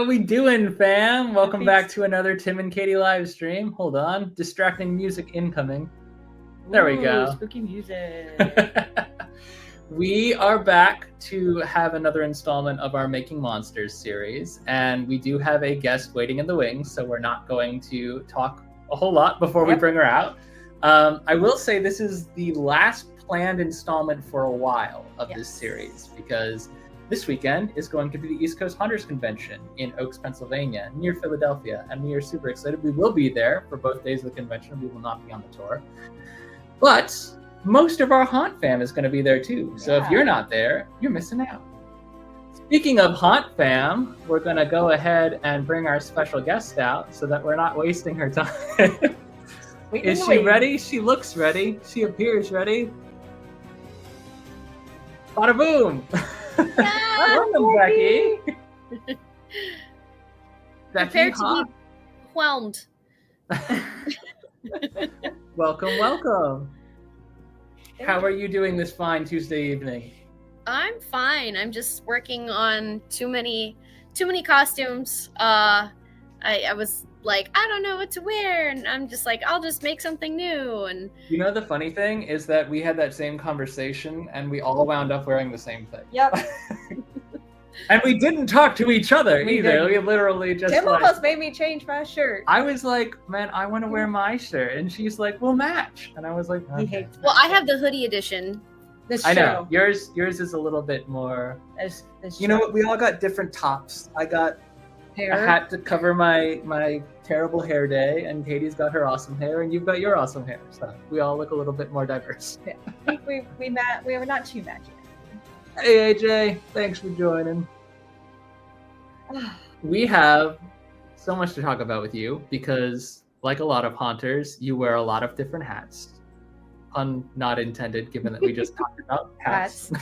How we doing, fam? Welcome back to another Tim and Katie live stream. Hold on. Distracting music incoming. There we go. Spooky music. We are back to have another installment of our Making Monsters series, and we do have a guest waiting in the wings, so we're not going to talk a whole lot before we bring her out. I will say this is the last planned installment for a while of this series, because this weekend is going to be the East Coast Hunters Convention in Oaks, Pennsylvania, near Philadelphia, and we are super excited. We will be there for both days of the convention. We will not be on the tour. But most of our Haunt fam is going to be there too. So if you're not there, you're missing out. Speaking of Haunt fam, we're going to go ahead and bring our special guest out so that we're not wasting her time. Is she ready? She looks ready. She appears ready. Bada boom! Welcome, Becky. Becky Hawk. To be whelmed. Welcome. How are you doing this fine Tuesday evening? I'm fine. I'm just working on too many costumes. I was like, I don't know what to wear, and I'm just like, I'll just make something new. And you know, the funny thing is that we had that same conversation, and we all wound up wearing the same thing. Yep. And we didn't talk to each other either. We literally just Tim almost made me change my shirt. I was like, man, I want to wear my shirt. And she's like, we'll match. And I was like, okay. He hates well, I have the hoodie edition. I know. Yours is a little bit more. You know what? We all got different tops. I got hair. A hat to cover my terrible hair day, and Katie's got her awesome hair, and you've got your awesome hair. So we all look a little bit more diverse. Yeah. I think we were not too matching. Hey AJ, thanks for joining. We have so much to talk about with you because, like a lot of haunters, you wear a lot of different hats. Pun not intended, given that we just talked about hats.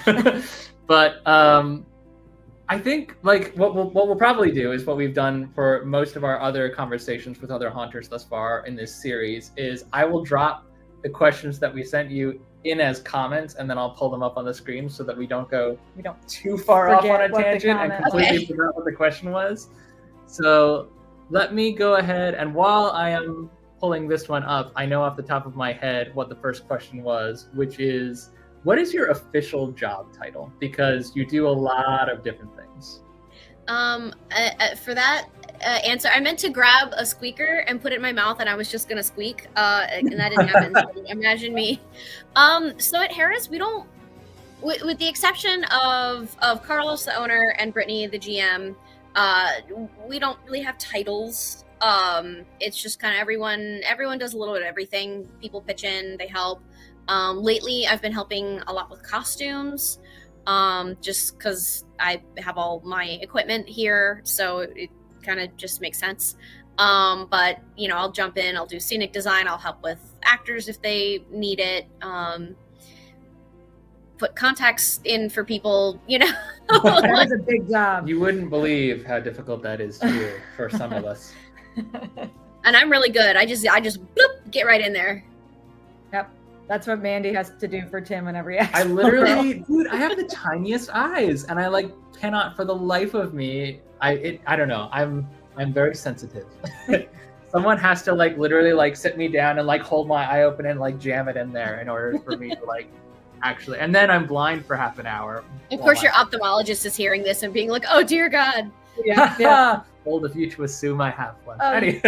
But I think like what we'll probably do is what we've done for most of our other conversations with other haunters thus far in this series is I will drop the questions that we sent you in as comments, and then I'll pull them up on the screen so that we don't go too far off on a tangent and completely forget what the question was. So let me go ahead, and while I am pulling this one up, I know off the top of my head what the first question was, which is, what is your official job title? Because you do a lot of different things. For that answer, I meant to grab a squeaker and put it in my mouth, and I was just gonna squeak, and that didn't happen. So imagine me. So at Hera's, we don't, with the exception of Carlos, the owner, and Brittany, the GM, we don't really have titles. It's just kind of everyone does a little bit of everything. People pitch in, they help. Lately, I've been helping a lot with costumes. Just because I have all my equipment here, so it kind of just makes sense. But, you know, I'll jump in, I'll do scenic design, I'll help with actors if they need it, put contacts in for people, you know. That is a big job. You wouldn't believe how difficult that is to do for some of us. And I'm really good. I just bloop, get right in there. Yep. That's what Mandy has to do for Tim whenever he asks. I literally, dude, I have the tiniest eyes, and I like cannot for the life of me. I don't know. I'm very sensitive. Someone has to like literally like sit me down and like hold my eye open and like jam it in there in order for me to like actually. And then I'm blind for half an hour. Of course, your ophthalmologist is hearing this and being like, "Oh dear God." Yeah. Hold the future with Sue, I have one. Anyway.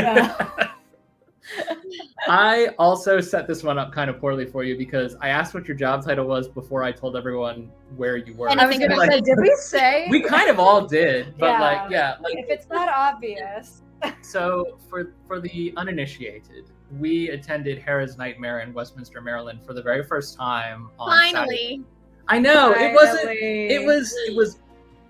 I also set this one up kind of poorly for you because I asked what your job title was before I told everyone where you were. And I was going to say, did we say? We kind of all did, but like if it's not obvious. So for the uninitiated, we attended Hera's Nightmare in Westminster, Maryland for the very first time on Finally. Saturday. I know. It wasn't. It was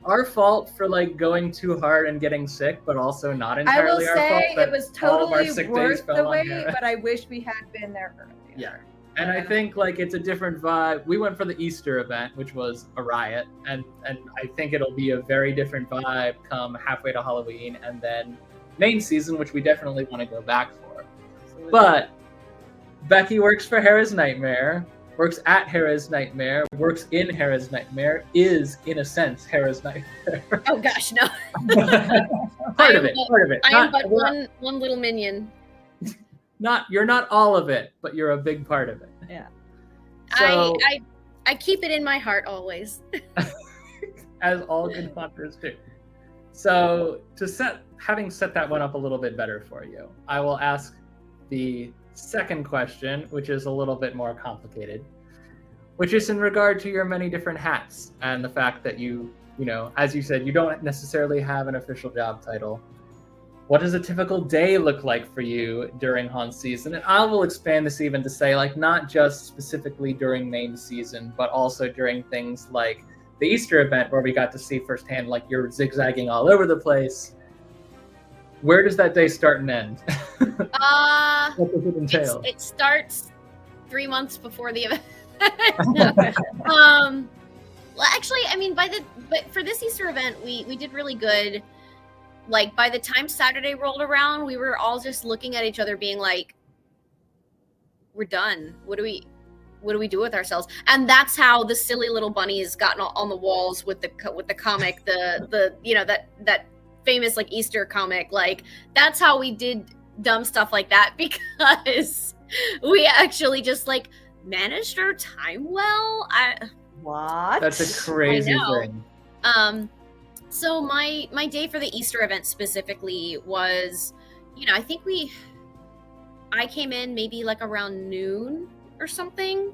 our fault for like going too hard and getting sick, but also not entirely our fault. I will say it was totally worth the wait, but I wish we had been there earlier. Yeah. And I think like it's a different vibe. We went for the Easter event, which was a riot, and I think it'll be a very different vibe come halfway to Halloween and then main season, which we definitely want to go back for. Absolutely. But Becky works for Hera's Nightmare. Works at Hera's Nightmare, works in Hera's Nightmare, is, in a sense, Hera's Nightmare. Oh gosh, no. Part of it. I am but one little minion. You're not all of it, but you're a big part of it. Yeah. So, I keep it in my heart always. as all good hunters do. So having set that one up a little bit better for you, I will ask the second question, which is a little bit more complicated, which is in regard to your many different hats and the fact that you know, as you said, you don't necessarily have an official job title. What does a typical day look like for you during haunt season? And I will expand this even to say, like, not just specifically during main season, but also during things like the Easter event, where we got to see firsthand, like, you're zigzagging all over the place. Where does that day start and end? What does it entail? It starts 3 months before the event. Well, actually, I mean, but for this Easter event, we did really good. Like, by the time Saturday rolled around, we were all just looking at each other being like, we're done. What do we do with ourselves? And that's how the silly little bunnies got on the walls with the comic, the you know, that famous like Easter comic. Like, that's how we did dumb stuff like that, because we actually just like managed our time well. What? That's a crazy thing. So my day for the Easter event specifically was, you know, I came in maybe like around noon or something.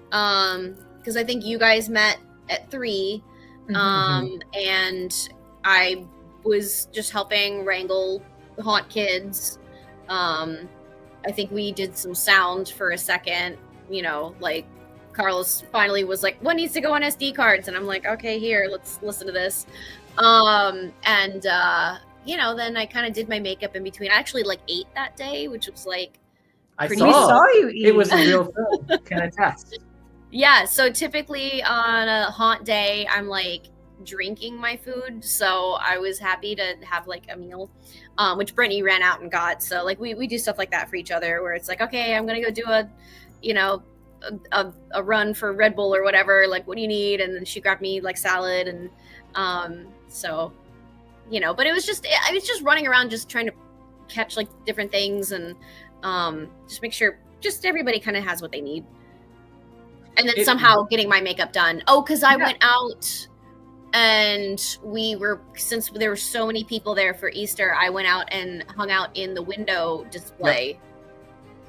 Because I think you guys met at 3. And I was just helping wrangle the haunt kids. I think we did some sound for a second, you know, like Carlos finally was like, what needs to go on SD cards? And I'm like, okay, here, let's listen to this. You know, then I kind of did my makeup in between. I actually like ate that day, which was like, I saw you eat. It was a real film. Can attest. Yeah. So typically on a haunt day, I'm like drinking my food. So I was happy to have like a meal, which Brittany ran out and got. So like we do stuff like that for each other, where it's like, okay, I'm going to go do a run for Red Bull or whatever. Like, what do you need? And then she grabbed me like salad. And, so, you know, but I was just running around, just trying to catch like different things and, just make sure just everybody kind of has what they need. And then somehow getting my makeup done. Oh, cause I went out and since there were so many people there for Easter, I went out and hung out in the window display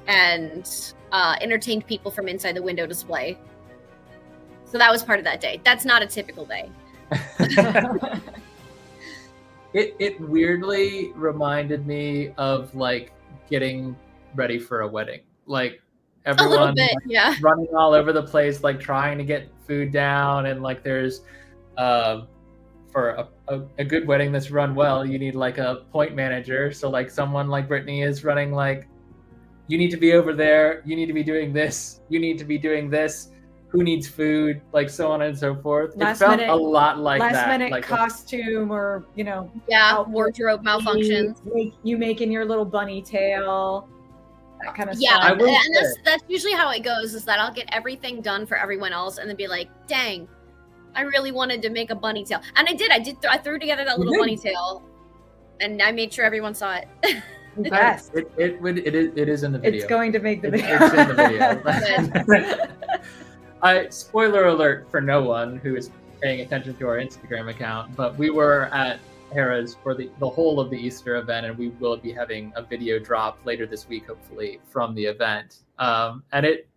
and, entertained people from inside the window display. So that was part of that day. That's not a typical day. It weirdly reminded me of like getting ready for a wedding. Like everyone a little bit, like, running all over the place, like trying to get food down, and like there's for a good wedding that's run well, you need like a point manager. So like someone like Brittany is running like, you need to be over there, you need to be doing this, you need to be doing this, who needs food, like so on and so forth. It felt a lot like that. Last minute like costume or, you know. Wardrobe malfunctions. You making your little bunny tail, that kind of stuff. Yeah, and that's usually how it goes, is that I'll get everything done for everyone else and then be like, dang, I really wanted to make a bunny tail. And I did. I threw together that little bunny tail and I made sure everyone saw it. Yes. It is in the video. It's going to make the video. It's in the video. Spoiler alert for no one who is paying attention to our Instagram account, but we were at Hera's for the whole of the Easter event, and we will be having a video drop later this week, hopefully, from the event. And it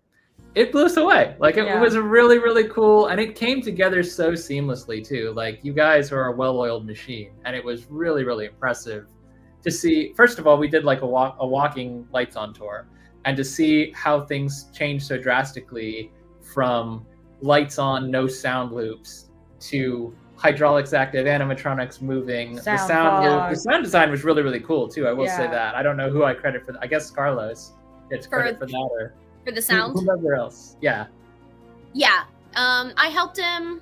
blew us away. Like it was really, really cool, and it came together so seamlessly too. Like, you guys are a well-oiled machine, and it was really, really impressive to see. First of all, we did like a walking lights on tour, and to see how things changed so drastically from lights on, no sound loops, to hydraulics active, animatronics moving. The sound design was really, really cool too. I will say that. I don't know who I credit for that. I guess Carlos gets credit for that, or for the sound. Whoever else. Yeah. I helped him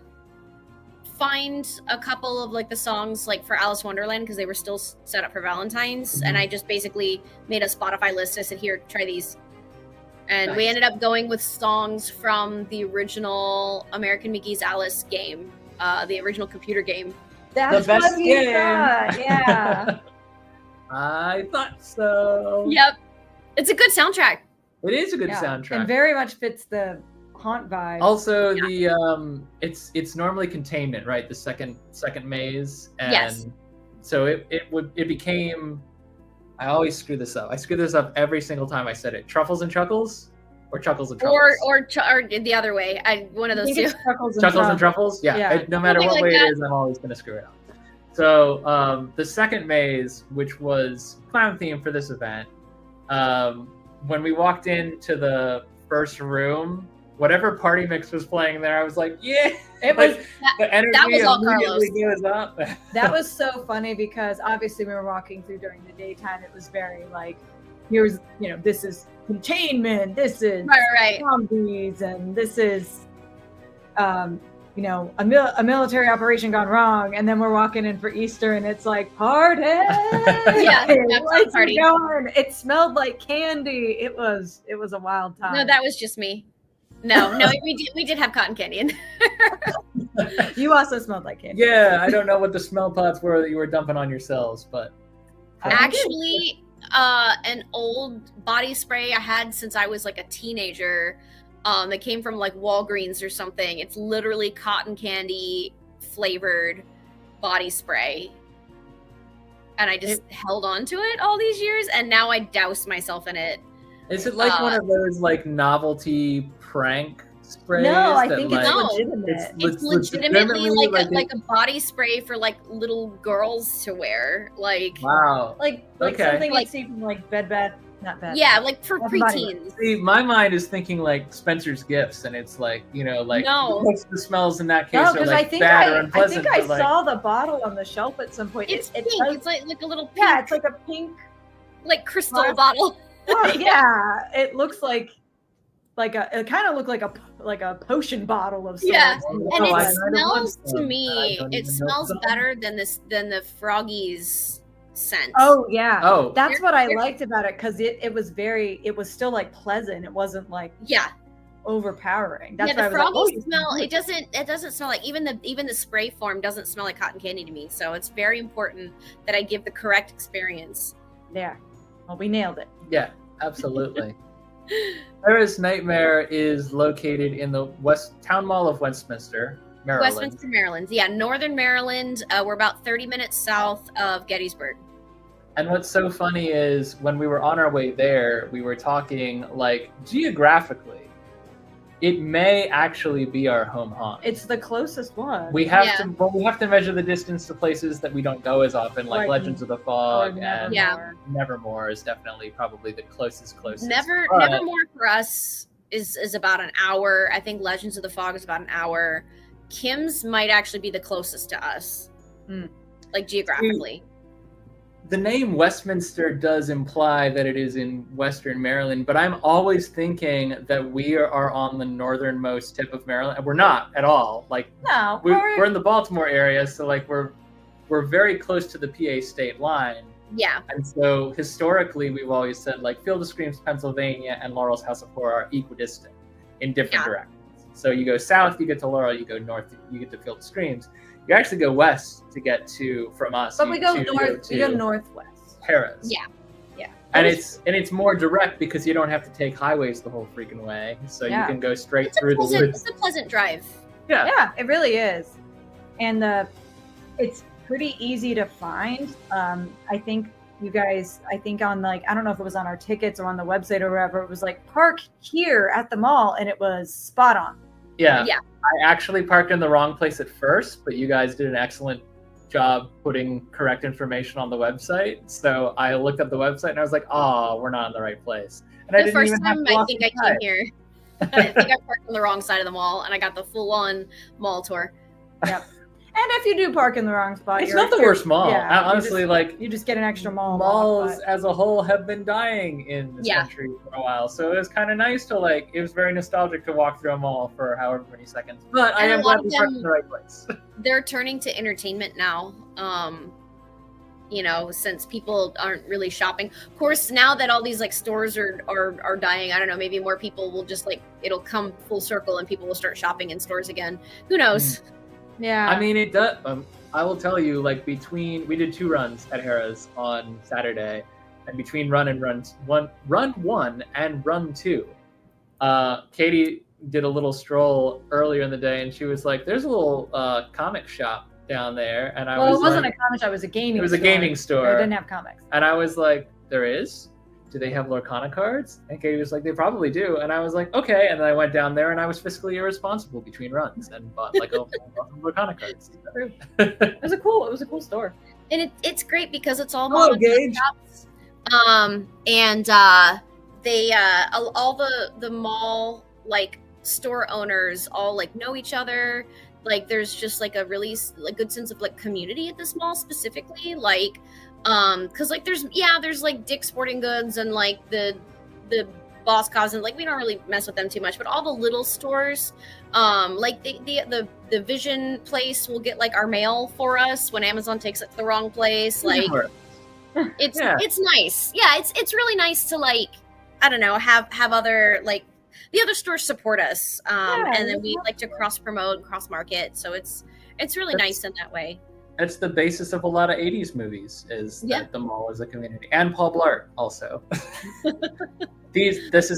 find a couple of like the songs like for Alice Wonderland, because they were still set up for Valentine's, and I just basically made a Spotify list. I said, here, try these. And we ended up going with songs from the original American McGee's Alice game, the original computer game. That's best what you game. thought. Yeah. I thought so. Yep. It's a good soundtrack. It is a good Yeah. soundtrack. And very much fits the haunt vibe. Also, the it's normally containment, right? The second maze, and Yes. so it became. I always screw this up. I screw this up every single time I said it. Truffles and Chuckles, or Chuckles and Truffles, or the other way. One of I those think two. it's Chuckles and Chuckles and Truffles. Truffles. Yeah, Yeah. no matter Something what like way that. it is, I'm always gonna screw it up. So the second maze, which was clown themed for this event, when we walked into the first room, whatever party mix was playing there, I was like, yeah. It was The energy that was all immediately goes up. that was so funny because obviously we were walking through during the daytime. It was very like, here's, this is containment, this is Right. zombies, and this is a military operation gone wrong. And then we're walking in for Easter and it's like, party. Yeah, Lights party. are going. It smelled like candy. It was a wild time. No, that was just me. No, we did have cotton candy in there. You also smelled like candy. Yeah, I don't know what the smell pots were that you were dumping on yourselves, but Actually, an old body spray I had since I was like a teenager. That came from like Walgreens or something. It's literally cotton candy flavored body spray. And I just held on to it all these years, and now I douse myself in it. is it like one of those like novelty prank sprays? No, I that, think like, it's No, legitimate. It's legitimately like like a body spray for like little girls to wear. Like wow. like Okay. something Like- you'd see from like not Bed yeah, Bath. like for That's body preteens. See, my mind is thinking like Spencer's Gifts, and it's like like No. most of the smells in that case No, are because like I think bad or I unpleasant. think I but, like, saw the bottle on the shelf at some point. It's It pink. does- It's like a little pink, yeah, it's like a pink. like crystal Glass- bottle. Oh, yeah, it looks like it kind of looked like a potion bottle of sorts. Yeah, Oh, And I it might have smells once to done. I me. don't It even know smells if it's better than the Froggies scent. Oh yeah. Oh, That's what I Here- liked about it because it was still like pleasant. It wasn't like yeah. overpowering. That's Yeah, why I the was like, froggy oh, smell. It doesn't smell like even the spray form doesn't smell like cotton candy to me. So it's very important that I give the correct experience. yeah. Well, we nailed it. yeah, absolutely. Hera's Nightmare is located in the Town Mall of Westminster, Maryland. Westminster, Maryland. Yeah, Northern Maryland. We're about 30 minutes south of Gettysburg. And what's so funny is when we were on our way there, we were talking like geographically, it may actually be our home haunt. It's the closest one. We have Yeah. we have to measure the distance to places that we don't go as often, like Like Legends of the Or Fog and Yeah. Nevermore is definitely probably the closest. Nevermore But- for us is about an hour. I think Legends of the Fog is about an hour. Kim's might actually be the closest to us, like geographically. The name Westminster does imply that it is in Western Maryland, but I'm always thinking that we are on the northernmost tip of Maryland, and we're not at all. Like No, we're in the Baltimore area, so like we're very close to the PA state line. Yeah, And so historically, we've always said like Field of Screams, Pennsylvania, and Laurel's House of Horror are equidistant in different directions. So you go south, you get to Laurel. You go north, you get to Field of Screams. You actually go west to get from us. but we go to north. We go northwest. Hera's. Yeah. And it's more direct because you don't have to take highways the whole freaking way. So you Yeah. can go straight through the woods. it's a pleasant drive. Yeah. Yeah, it really is, and it's pretty easy to find. I think you guys, on like, I don't know if it was on our tickets or on the website or wherever, it was like park here at the mall, and it was spot on. Yeah. Yeah. I actually parked in the wrong place at first, but you guys did an excellent job putting correct information on the website. So I looked up the website and I was like, oh, we're not in the right place. And I The didn't first even have time to I walk think I inside. came here, I think I parked on the wrong side of the mall, and I got the full-on mall tour. And if you do park in the wrong spot, It's not the worst mall. yeah, Honestly, like you just get an extra mall. malls but- as a whole have been dying in this Yeah. country for a while. So it was kind of nice to like, it was very nostalgic to walk through a mall for however many seconds. But I And a am lot glad of we parked in them- the right place. They're turning to entertainment now. Since people aren't really shopping. Of course, now that all these like stores are dying, I don't know, maybe more people will just like, it'll come full circle and people will start shopping in stores again. Who knows? Yeah. I mean, it does. I will tell you, like we did 2 runs at Hera's on Saturday, and between run one and run 2, Katie did a little stroll earlier in the day, and she was like, "There's a little comic shop down there," and I was Well, it wasn't like, a comic shop; it was a gaming. It was a gaming store. They didn't have comics. And I was like, "There is? Do they have Lorcana cards?" And Katie was like, "They probably do." And I was like, "Okay." And then I went down there, and I was fiscally irresponsible between runs and bought like a Lorcana cards. It was a cool store. And it's great because it's all Hello, mom and pop Gage. shops. And they all the mall like store owners all like know each other. Like there's just like a really like good sense of like community at this mall specifically, like because like there's like Dick's Sporting Goods and like the Boss Cos, and like we don't really mess with them too much, but all the little stores, like the Vision place will get like our mail for us when Amazon takes it to the wrong place. Like it's nice. Yeah, it's really nice to like, I don't know, have other like the other stores support us, and then we like to cross promote and cross market. So it's really nice in that way. It's the basis of a lot of 80s movies, is that the mall is a community. And Paul Blart also. This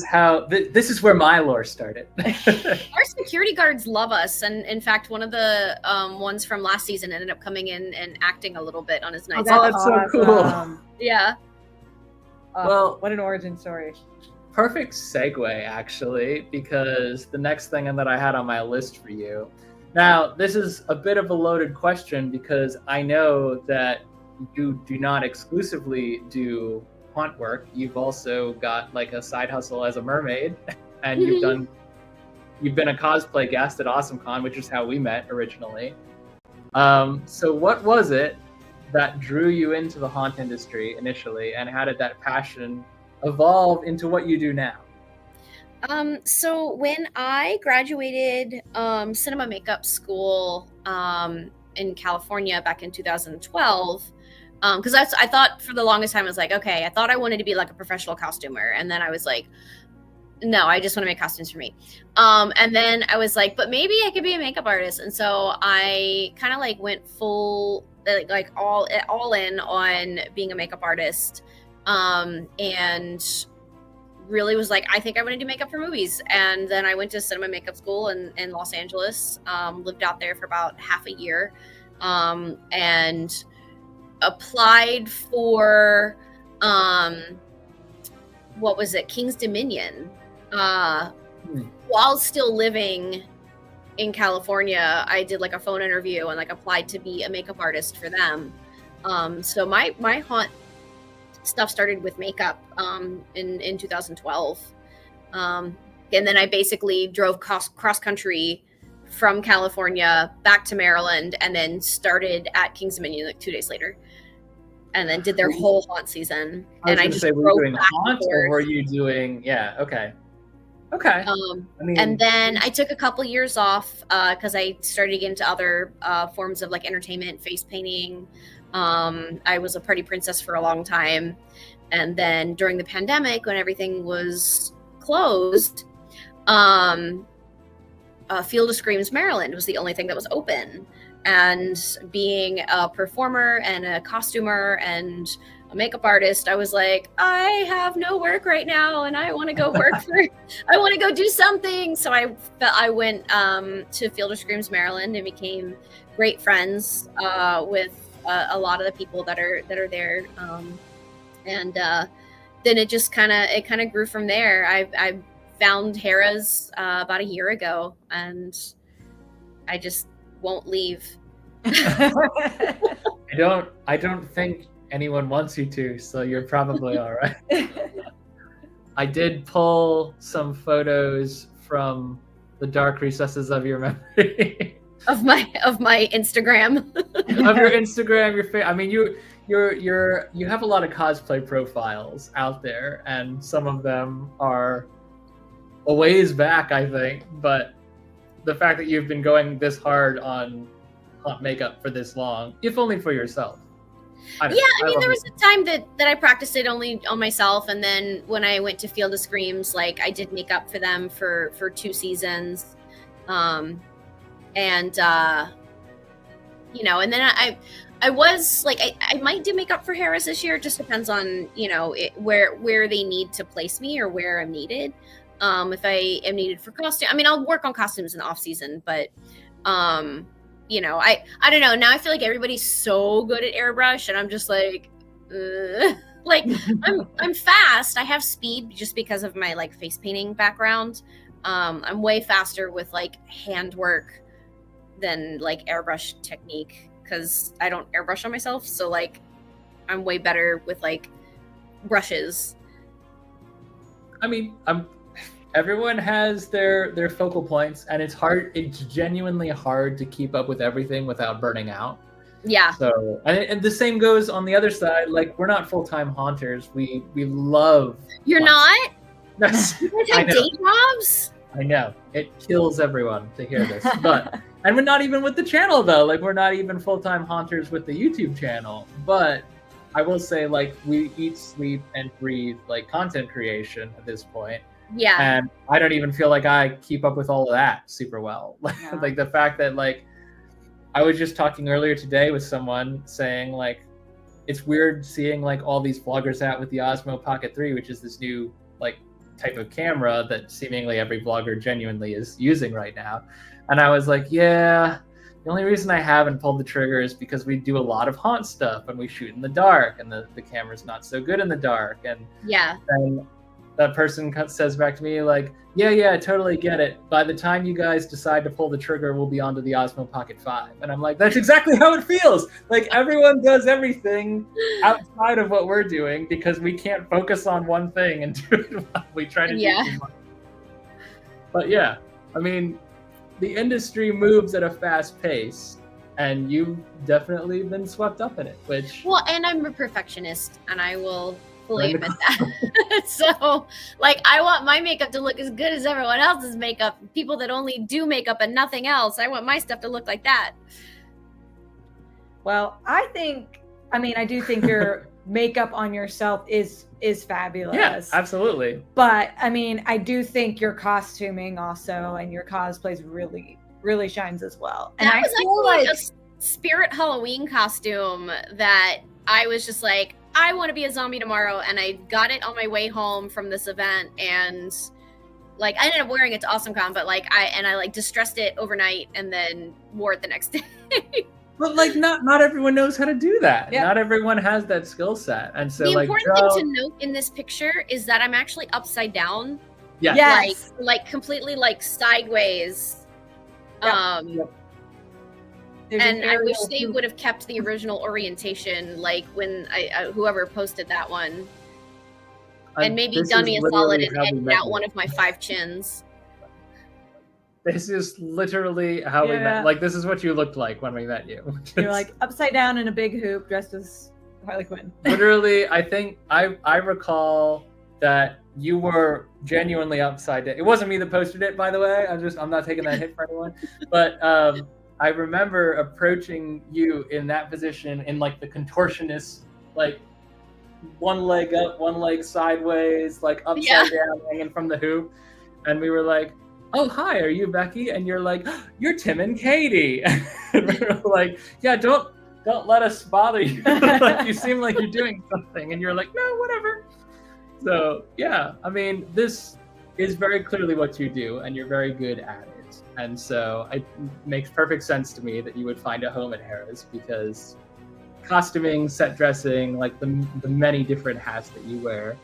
is where my lore started. Our security guards love us, and in fact one of the ones from last season ended up coming in and acting a little bit on his night. Oh, that's so cool. Yeah. Well, what an origin story. Perfect segue, actually, because the next thing that I had on my list for you. Now, this is a bit of a loaded question because I know that you do not exclusively do haunt work. You've also got like a side hustle as a mermaid, and you've been a cosplay guest at AwesomeCon, which is how we met originally. So what was it that drew you into the haunt industry initially, and how did that passion evolve into what you do now? So when I graduated cinema makeup school in California back in 2012, because I thought for the longest time I was like, okay, I thought I wanted to be like a professional costumer, and then I was like, no, I just want to make costumes for me. And then I was like, but maybe I could be a makeup artist, and so I kind of like went full like all in on being a makeup artist, and really was like, I think I want to do makeup for movies. And then I went to cinema makeup school in Los Angeles, lived out there for about half a year, and applied for what was it, King's Dominion, while still living in California. I did like a phone interview and like applied to be a makeup artist for them. So my haunt stuff started with makeup in 2012, and then I basically drove cross country from California back to Maryland, and then started at King's Dominion like 2 days later, and then did their whole haunt season. I just say, were you doing haunt, or were you doing okay. And then I took a couple years off because I started to get into other forms of like entertainment, face painting. I was a party princess for a long time. And then during the pandemic, when everything was closed, Field of Screams, Maryland was the only thing that was open. And being a performer and a costumer and a makeup artist, I was like, I have no work right now, and I want to go I want to go do something. So I went to Field of Screams, Maryland, and became great friends with a lot of the people that are there, and then it just kind of grew from there. I found Hera's about a year ago, and I just won't leave. I don't think anyone wants you to, so you're probably all right. I did pull some photos from the dark recesses of your memory. of my Instagram. Of your Instagram, I mean, you have a lot of cosplay profiles out there, and some of them are a ways back, I think, but the fact that you've been going this hard on makeup for this long, if only for yourself. I mean, there was a time that I practiced it only on myself, and then when I went to Field of Screams, like I did makeup for them for 2 seasons, and And then I was like, I might do makeup for Harris this year. It just depends on, where they need to place me or where I'm needed. If I am needed for costume, I mean, I'll work on costumes in the off season, but, I don't know. Now I feel like everybody's so good at airbrush and I'm just like, like I'm fast. I have speed just because of my like face painting background. I'm way faster with like handwork than like airbrush technique because I don't airbrush on myself. So like I'm way better with like brushes. I mean, everyone has their focal points, and it's genuinely hard to keep up with everything without burning out. Yeah. So and the same goes on the other side. Like, we're not full-time haunters. We love. You're not? Yes. You guys have day jobs? I know. It kills everyone to hear this. But and we're not even with the channel though. Like, we're not even full-time haunters with the YouTube channel. But I will say, like, we eat, sleep, and breathe like content creation at this point. Yeah. And I don't even feel like I keep up with all of that super well. Yeah. Like the fact that, like, I was just talking earlier today with someone saying, like, it's weird seeing like all these vloggers out with the Osmo Pocket 3, which is this new like type of camera that seemingly every vlogger genuinely is using right now. And I was like, yeah, the only reason I haven't pulled the trigger is because we do a lot of haunt stuff and we shoot in the dark, and the camera's not so good in the dark. And yeah. And that person says back to me like, yeah, I totally get it. By the time you guys decide to pull the trigger, we'll be onto the Osmo Pocket 5. And I'm like, that's exactly how it feels. Like, everyone does everything outside of what we're doing because we can't focus on one thing and do it while we try to do too much. But yeah, I mean, the industry moves at a fast pace, and you've definitely been swept up in it, which... Well, and I'm a perfectionist, and I will fully admit that. So, like, I want my makeup to look as good as everyone else's makeup. People that only do makeup and nothing else, I want my stuff to look like that. Well, I do think your makeup on yourself is fabulous. Yeah, absolutely. But I mean, I do think your costuming also and your cosplays really, really shines as well. And that I was feel like like a spirit Halloween costume that I was just like, I want to be a zombie tomorrow, and I got it on my way home from this event, and like I ended up wearing it to AwesomeCon, but like I like distressed it overnight and then wore it the next day. But like, not everyone knows how to do that. Yep. Not everyone has that skill set, and so The like important thing to note in this picture is that I'm actually upside down, yeah, yes. like completely like sideways. Yep. There's And an I wish aerial they hoop. would have kept the original orientation, like when whoever posted that one, and maybe this done is me a solid literally and how we edited met out you. one of my 5 chins. This is literally how we Yeah. met. Like, this is what you looked like when we met you. You're like upside down in a big hoop dressed as Harley Quinn. Literally, I think I recall that you were genuinely upside down. It wasn't me that posted it, by the way. I'm not taking that hit for anyone. But I remember approaching you in that position, in like the contortionist, like one leg up, one leg sideways, like upside down, hanging from the hoop. And we were like, oh, hi, are you Becky? And you're like, you're Tim and Katie. And we were like, yeah, don't let us bother you. Like, you seem like you're doing something. And you're like, no, whatever. So yeah, I mean, this is very clearly what you do, and you're very good at it. And so it makes perfect sense to me that you would find a home at Hera's, because costuming, set dressing, like the many different hats that you wear.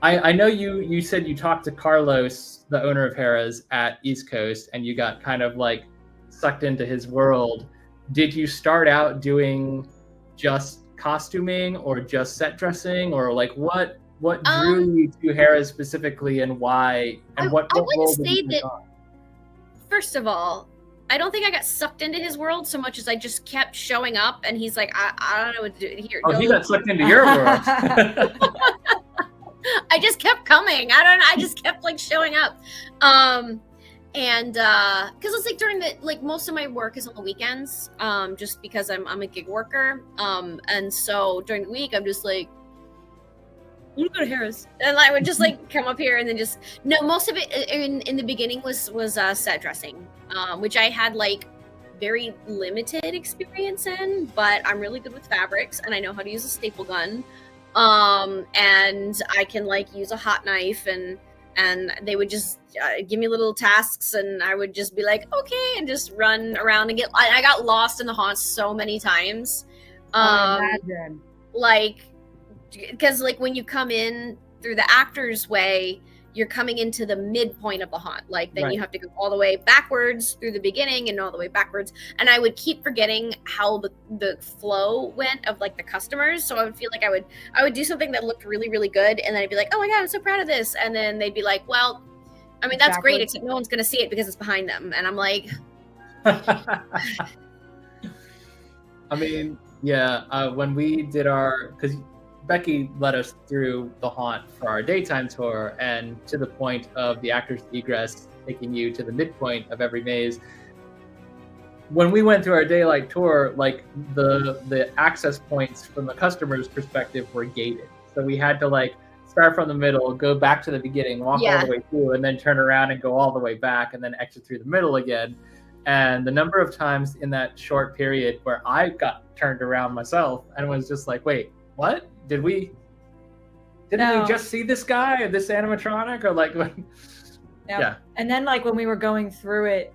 I know you said you talked to Carlos, the owner of Hera's at East Coast, and you got kind of like sucked into his world. Did you start out doing just costuming or just set dressing, or like what drew you to Hera specifically, and why, and what I role wouldn't did say you take that. on? First of all, I don't think I got sucked into his world so much as I just kept showing up, and he's like, I don't know what to do here. Oh, go. he got sucked into your world. I just kept coming. I just kept like showing up. And because it's like during the, like, most of my work is on the weekends, just because I'm a gig worker. And so during the week I'm just like, I'm gonna go to Harris, and I would just like come up here and then just, no, most of it in the beginning was set dressing, which I had like very limited experience in, but I'm really good with fabrics and I know how to use a staple gun. And I can like use a hot knife, and they would just give me little tasks, and I would just be like, okay, and just run around and I got lost in the haunts so many times. Imagine. Like, because like when you come in through the actor's way, you're coming into the midpoint of the haunt. Like then you have to go all the way backwards through the beginning and all the way backwards. And I would keep forgetting how the flow went of like the customers. So I would feel like I would do something that looked really, really good. And then I'd be like, oh my God, I'm so proud of this. And then they'd be like, well, I mean, that's great, except no one's going to see it because it's behind them. And I'm like, I mean, yeah, when we did because Becky led us through the haunt for our daytime tour, and to the point of the actor's egress taking you to the midpoint of every maze. When we went through our daylight tour, like the access points from the customer's perspective were gated. So we had to like start from the middle, go back to the beginning, walk all the way through, and then turn around and go all the way back, and then exit through the middle again. And the number of times in that short period where I got turned around myself and was just like, wait, what? Didn't we just see this guy, this animatronic, or like? Yeah. And then like when we were going through it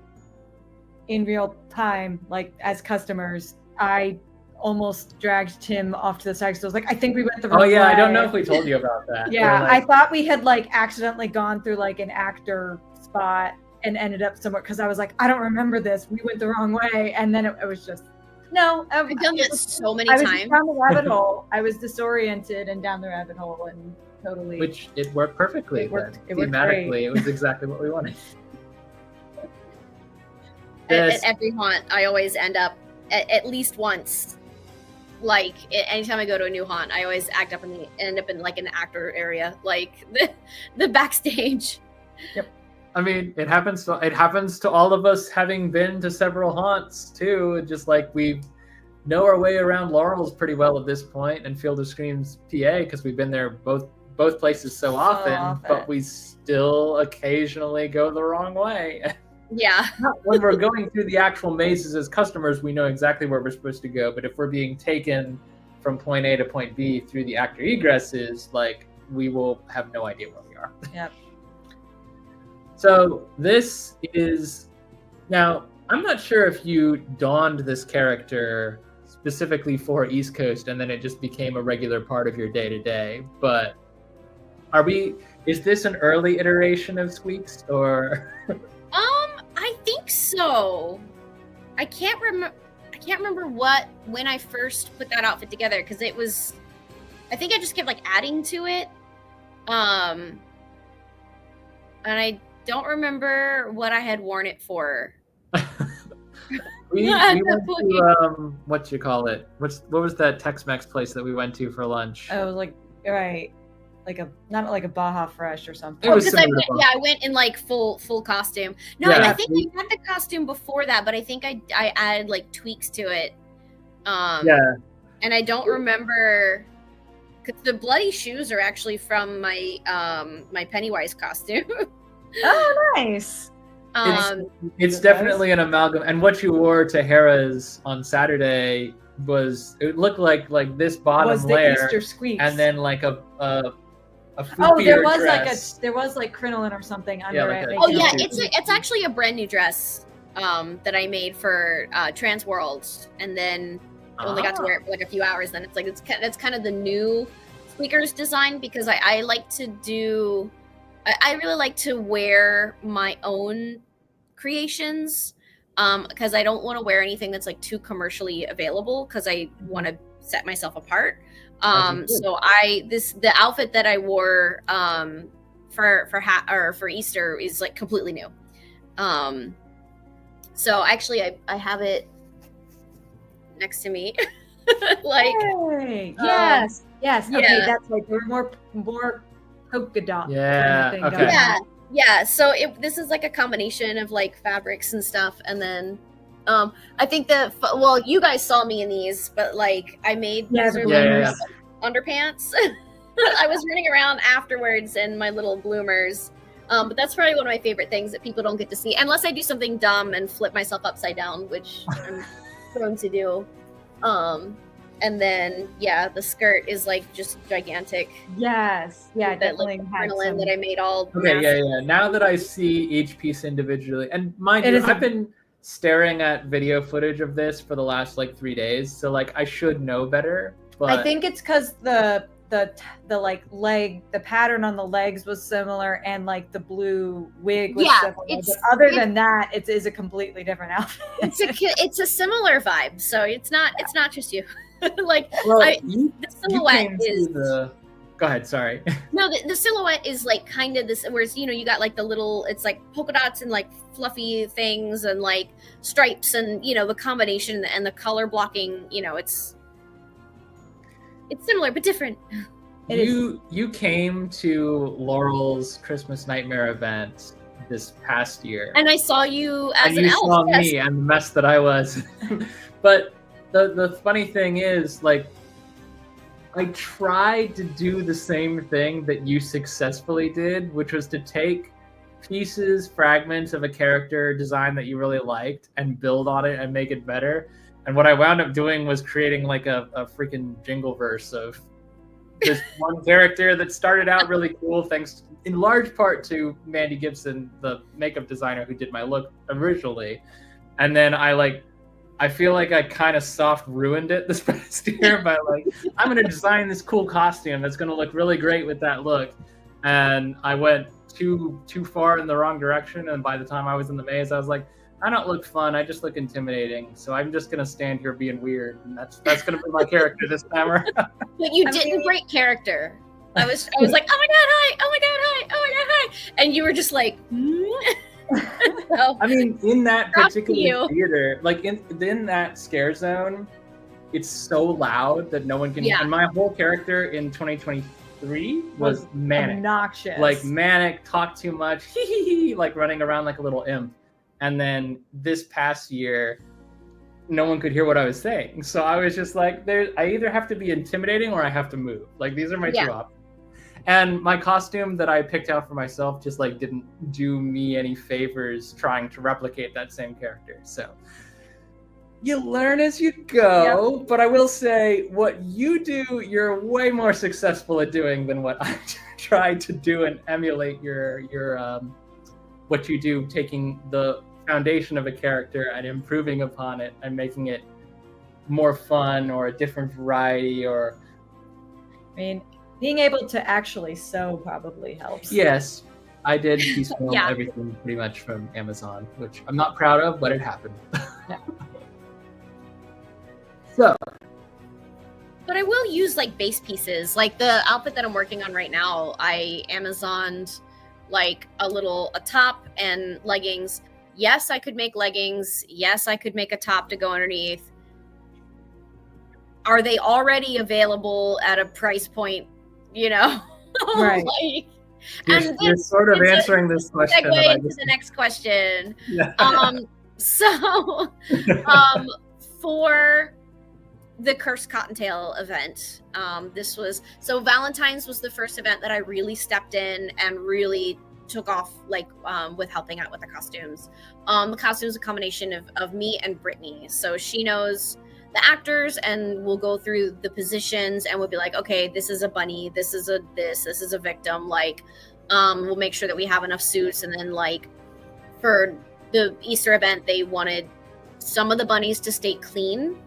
in real time, like as customers, I almost dragged Tim off to the side because I was like, I think we went the wrong way. Oh yeah, I don't know if we told you about that. Yeah, like, I thought we had like accidentally gone through like an actor spot and ended up somewhere because I was like, I don't remember this. We went the wrong way, and then it was just. No, I've done that so many times. I was down the rabbit hole. I was disoriented and down the rabbit hole and totally. Which it worked perfectly. It worked thematically. It was exactly what we wanted. At every haunt, I always end up at least once. Like anytime I go to a new haunt, I always end up in like an actor area, like the backstage. Yep. I mean, it happens to all of us having been to several haunts too. Just like we know our way around Laurel's pretty well at this point, and Field of Screams PA because we've been there both places so often, but we still occasionally go the wrong way. Yeah. When we're going through the actual mazes as customers, we know exactly where we're supposed to go. But if we're being taken from point A to point B through the actor egresses, like we will have no idea where we are. Yep. So this is now. I'm not sure if you donned this character specifically for East Coast and then it just became a regular part of your day to day. But is this an early iteration of Squeaks or? I think so. I can't remember when I first put that outfit together because it was. I think I just kept like adding to it, and I don't remember what I had worn it for. we went to what you call it? What was that Tex-Mex place that we went to for lunch? Oh, it was like not like a Baja Fresh or something. It was because I went in like full costume. No, I think I had the costume before that, but I think I added like tweaks to it. And I don't remember because the bloody shoes are actually from my my Pennywise costume. Oh, nice. It's definitely an amalgam. And what you wore to Hera's on Saturday it looked like this bottom was the layer, Easter Squeaks. and then like a there was dress. there was like crinoline or something under it. Oh yeah, it's actually a brand new dress that I made for Trans Worlds, and then I only got to wear it for like a few hours. Then it's kind of the new Squeakers design because I like to do. I really like to wear my own creations because I don't want to wear anything that's like too commercially available because I want to set myself apart. So the outfit that I wore for Easter is like completely new. So actually I have it next to me. Like hey, yes. Okay, that's like we're more polka dot. Yeah. Kind of okay. Yeah. So this is like a combination of like fabrics and stuff, and then I think you guys saw me in these, but like I made underpants. I was running around afterwards in my little bloomers, But that's probably one of my favorite things that people don't get to see, unless I do something dumb and flip myself upside down, which I'm prone to do. And then the skirt is like just gigantic. Yes, yeah, that definitely like had crinoline some. that I made all. Okay, massive. yeah. Now that I see each piece individually, and mind It you, is a- I've been staring at video footage of this for the last like 3 days, so like I should know better. But I think it's because the like leg, the pattern on the legs was similar, and like the blue wig was Yeah, similar. it's- But other than that, it is a completely different outfit. It's a similar vibe, so it's not just you. Like well, the you silhouette came is to the. Go ahead. Sorry. no, the silhouette is like kind of this, whereas you got like the little, it's like polka dots and like fluffy things and like stripes and the combination and the color blocking. It's similar but different. You came to Laurel's Christmas Nightmare event this past year, And I saw you as and an you elf. saw yes. me and the mess that I was. But the funny thing is, like, I tried to do the same thing that you successfully did, which was to take pieces, fragments of a character design that you really liked and build on it and make it better. And what I wound up doing was creating like a freaking jingle verse of this one character that started out really cool, thanks in large part to Mandy Gibson, the makeup designer who did my look originally. And then I feel like I kind of soft ruined it this past year by like, I'm going to design this cool costume that's going to look really great with that look. And I went too far in the wrong direction. And by the time I was in the maze, I was like, I don't look fun. I just look intimidating. So I'm just going to stand here being weird. And that's going to be my character this time around. But you didn't break character. I was like, oh my god, hi, oh my god, hi, oh my god, hi, and you were just like, So, I mean, in that Props to particular you. theater, like in that scare zone, it's so loud that no one can. Yeah. And my whole character in 2023 was manic, Obnoxious. like manic, talk too much, like running around like a little imp. And then this past year, no one could hear what I was saying. So I was just like, I either have to be intimidating or I have to move. Like these are my two options. And my costume that I picked out for myself just like didn't do me any favors trying to replicate that same character. So you learn as you go. Yep. But I will say, what you do, you're way more successful at doing than what I tried to do and emulate your what you do, taking the foundation of a character and improving upon it and making it more fun or a different variety. Or I mean, being able to actually sew probably helps. Yes, I did piecemeal everything pretty much from Amazon, which I'm not proud of, but it happened. So, but I will use like base pieces, like the outfit that I'm working on right now. I Amazoned like a top and leggings. Yes, I could make leggings. Yes, I could make a top to go underneath. Are they already available at a price point? Right. Like, you're sort of answering this question. Segue into the next question. Yeah. For the Cursed Cottontail event, Valentine's was the first event that I really stepped in and really took off, like with helping out with the costumes. The costumes a combination of me and Brittany, so she knows the actors and we'll go through the positions and we'll be like, okay, this is a bunny, this is a victim, like we'll make sure that we have enough suits. And then like for the Easter event, they wanted some of the bunnies to stay clean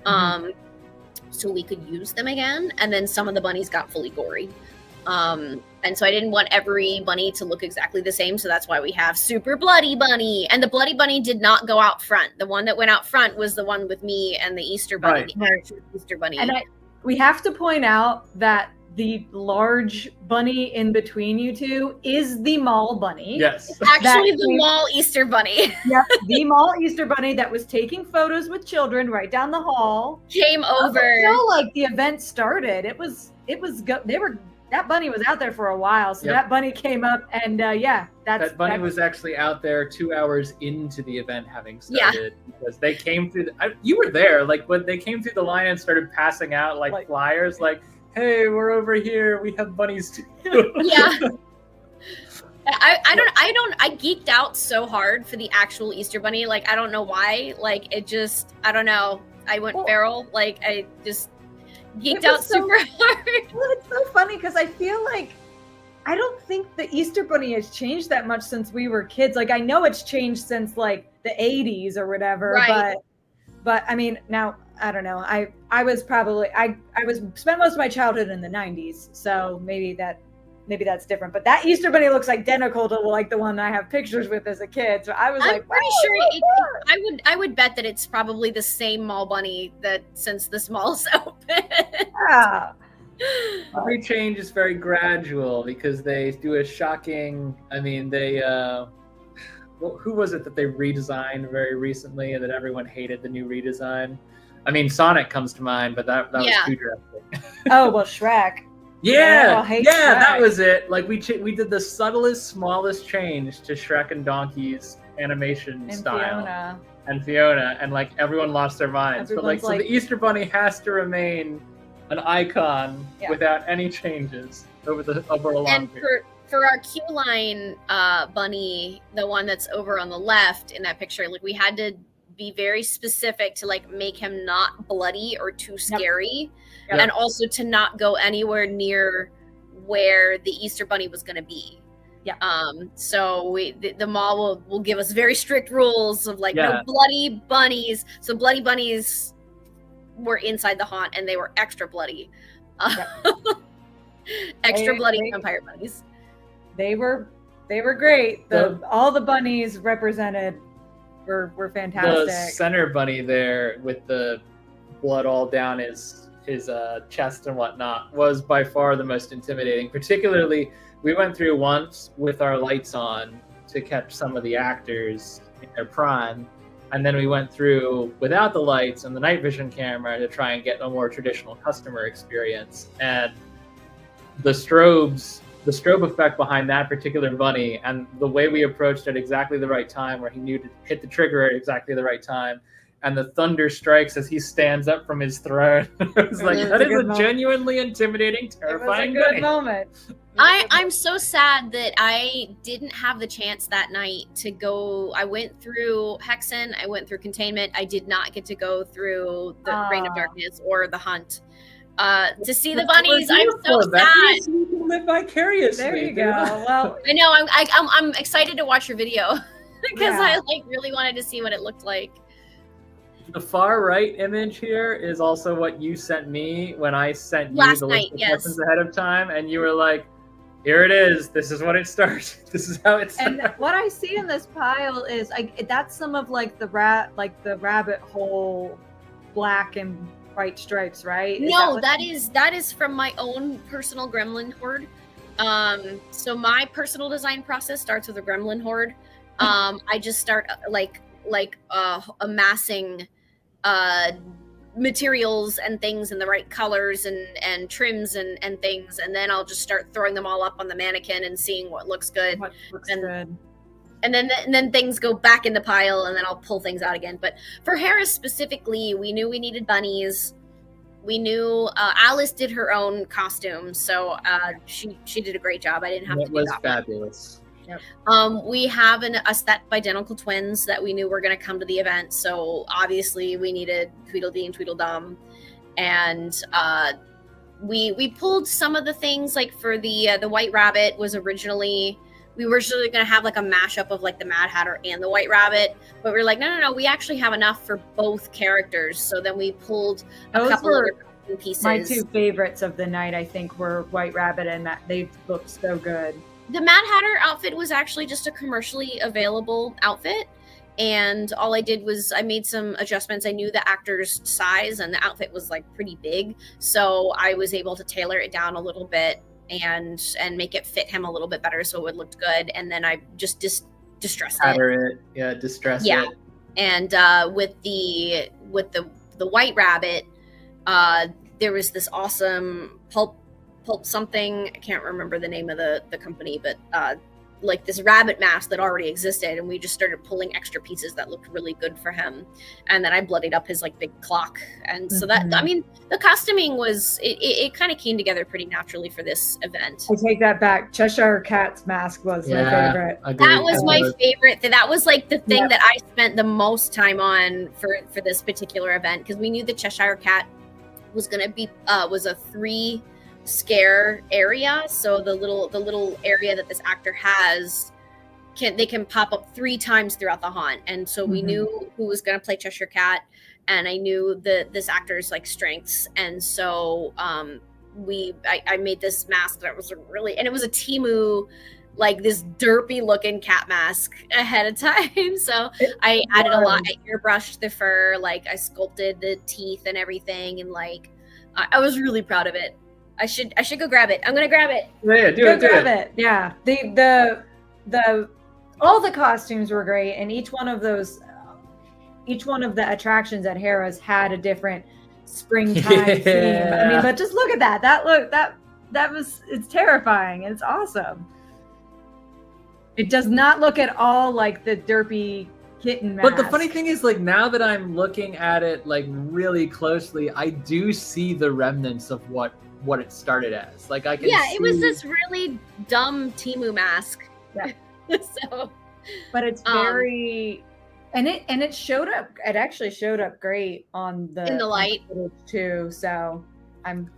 so we could use them again, and then some of the bunnies got fully gory. And so I didn't want every bunny to look exactly the same. So that's why we have Super Bloody Bunny. And the Bloody Bunny did not go out front. The one that went out front was the one with me and the Easter Bunny, the actual Easter Bunny. And we have to point out that the large bunny in between you two is the mall bunny. Yes. It's actually the mall Easter Bunny. Yep, the mall Easter Bunny that was taking photos with children right down the hall. Came over. Until like the event started. That bunny was out there for a while, so that bunny came up, and that bunny was actually out there 2 hours into the event having started, because they came through. You were there, like when they came through the line and started passing out like flyers, like, "Hey, we're over here. We have bunnies too." Yeah. I geeked out so hard for the actual Easter Bunny. Like, I don't know why. Like, it just, I don't know. I went feral. Like, I just geeked out super hard. Well, it's so funny because I feel like I don't think the Easter Bunny has changed that much since we were kids. Like, I know it's changed since like the 80s or whatever, right. but I mean, now I don't know. I was probably I was spent most of my childhood in the 90s, so maybe that's different. But that Easter Bunny looks identical to like the one I have pictures with as a kid. So I was I'm pretty sure I would bet that it's probably the same mall bunny that since the mall's open. Yeah. Every change is very gradual because they do a shocking. I mean, they who was it that they redesigned very recently and that everyone hated the new redesign? I mean, Sonic comes to mind, but that was too drastic. Oh well, Shrek. Yeah, Shrek. That was it. Like we did the subtlest, smallest change to Shrek and Donkey's animation And style. Fiona, and like everyone lost their minds. Everyone's so the Easter Bunny has to remain an icon without any changes over a long period. For our queue line bunny, the one that's over on the left in that picture, like we had to be very specific to like make him not bloody or too scary, and also to not go anywhere near where the Easter Bunny was going to be. Yeah. So the mall will give us very strict rules of like no bloody bunnies. So bloody bunnies were inside the haunt and they were extra bloody. Extra bloody vampire bunnies. They were great. All the bunnies represented were fantastic. The center bunny there with the blood all down his chest and whatnot was by far the most intimidating. Particularly, we went through once with our lights on to catch some of the actors in their prime, and then we went through without the lights and the night vision camera to try and get a more traditional customer experience. And the strobe effect behind that particular bunny and the way we approached at exactly the right time, where he knew to hit the trigger at exactly the right time, and the thunder strikes as he stands up from his throne. It was like, that is a genuinely intimidating, terrifying it was a good moment. I'm so sad that I didn't have the chance that night to go. I went through Hexen, I went through Containment. I did not get to go through the Reign of Darkness or the Hunt. To see the bunnies, I'm so sad. You can live vicariously. There you go. Well, I know. I'm excited to watch your video because I like really wanted to see what it looked like. The far right image here is also what you sent me when I sent you Last the night, list of questions ahead of time, and you were like, "Here it is. This is what it starts. This is how it starts." And what I see in this pile is that's some of like the rabbit hole, black and white stripes, right? No, that is from my own personal gremlin horde. So my personal design process starts with a gremlin horde. I just start amassing materials and things in the right colors and trims and things, and then I'll just start throwing them all up on the mannequin and seeing what looks good. And then things go back in the pile, and then I'll pull things out again. But for Hera specifically, we knew we needed bunnies. We knew Alice did her own costume, so she did a great job. I didn't have to do that. It was fabulous. Yep. We have a set of identical twins that we knew were going to come to the event, so obviously we needed Tweedledee and Tweedledum, and we pulled some of the things. Like for the White Rabbit was originally. We were going to have like a mashup of like the Mad Hatter and the White Rabbit, but we were like, no, we actually have enough for both characters. So then we pulled a couple of pieces. My two favorites of the night, I think, were White Rabbit and Matt. They looked so good. The Mad Hatter outfit was actually just a commercially available outfit. And all I did was I made some adjustments. I knew the actor's size and the outfit was like pretty big. So I was able to tailor it down a little bit and make it fit him a little bit better so it would look good. And then I just distressed it. Distress it. it. And with the White Rabbit, there was this awesome pulp something. I can't remember the name of the company, but like this rabbit mask that already existed, and we just started pulling extra pieces that looked really good for him. And then I bloodied up his like big clock, and so that, I mean, the costuming was it kind of came together pretty naturally for this event. I take that back. Cheshire Cat's mask was my favorite. That was my favorite. That was like the thing that I spent the most time on for this particular event, because we knew the Cheshire Cat was gonna be was a 3 scare area. So the little area that this actor has they can pop up 3 times throughout the haunt, and so we knew who was going to play Cheshire Cat, and I knew this actor's like strengths, and so I made this mask that was really, and it was a Temu, like this derpy looking cat mask ahead of time. So I added a lot. I airbrushed the fur, like I sculpted the teeth and everything, and like I was really proud of it. I should go grab it. I'm gonna grab it. Yeah, do it. Yeah, the all the costumes were great, and each one of the attractions at Hera's had a different springtime theme. I mean, but just look at that. It's terrifying. It's awesome. It does not look at all like the derpy kitten mask. But the funny thing is, like, now that I'm looking at it like really closely, I do see the remnants of what it started as. Like, I can see... it was this really dumb Temu mask. Yeah. So, but it's very and it showed up. It actually showed up great in the light too. So I'm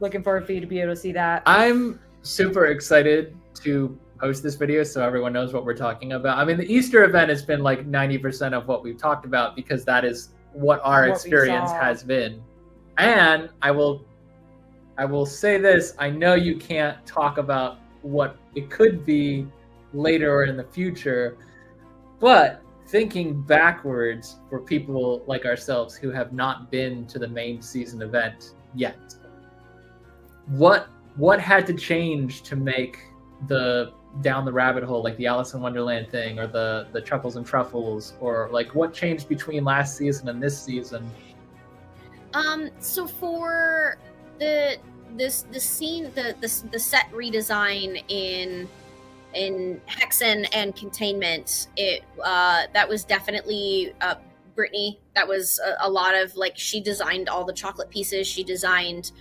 looking forward for you to be able to see that. I'm super excited to post this video so everyone knows what we're talking about. I mean, the Easter event has been like 90% of what we've talked about, because that is what our experience has been. And I will say this, I know you can't talk about what it could be later or in the future, but thinking backwards for people like ourselves who have not been to the main season event yet, what had to change to make the down the rabbit hole, like the Alice in Wonderland thing, or the Truffles and Truffles, or like what changed between last season and this season? So for the scene, the set redesign in Hexen and Containment, that was definitely Brittany. That was a lot of, like, she designed all the chocolate pieces. She designed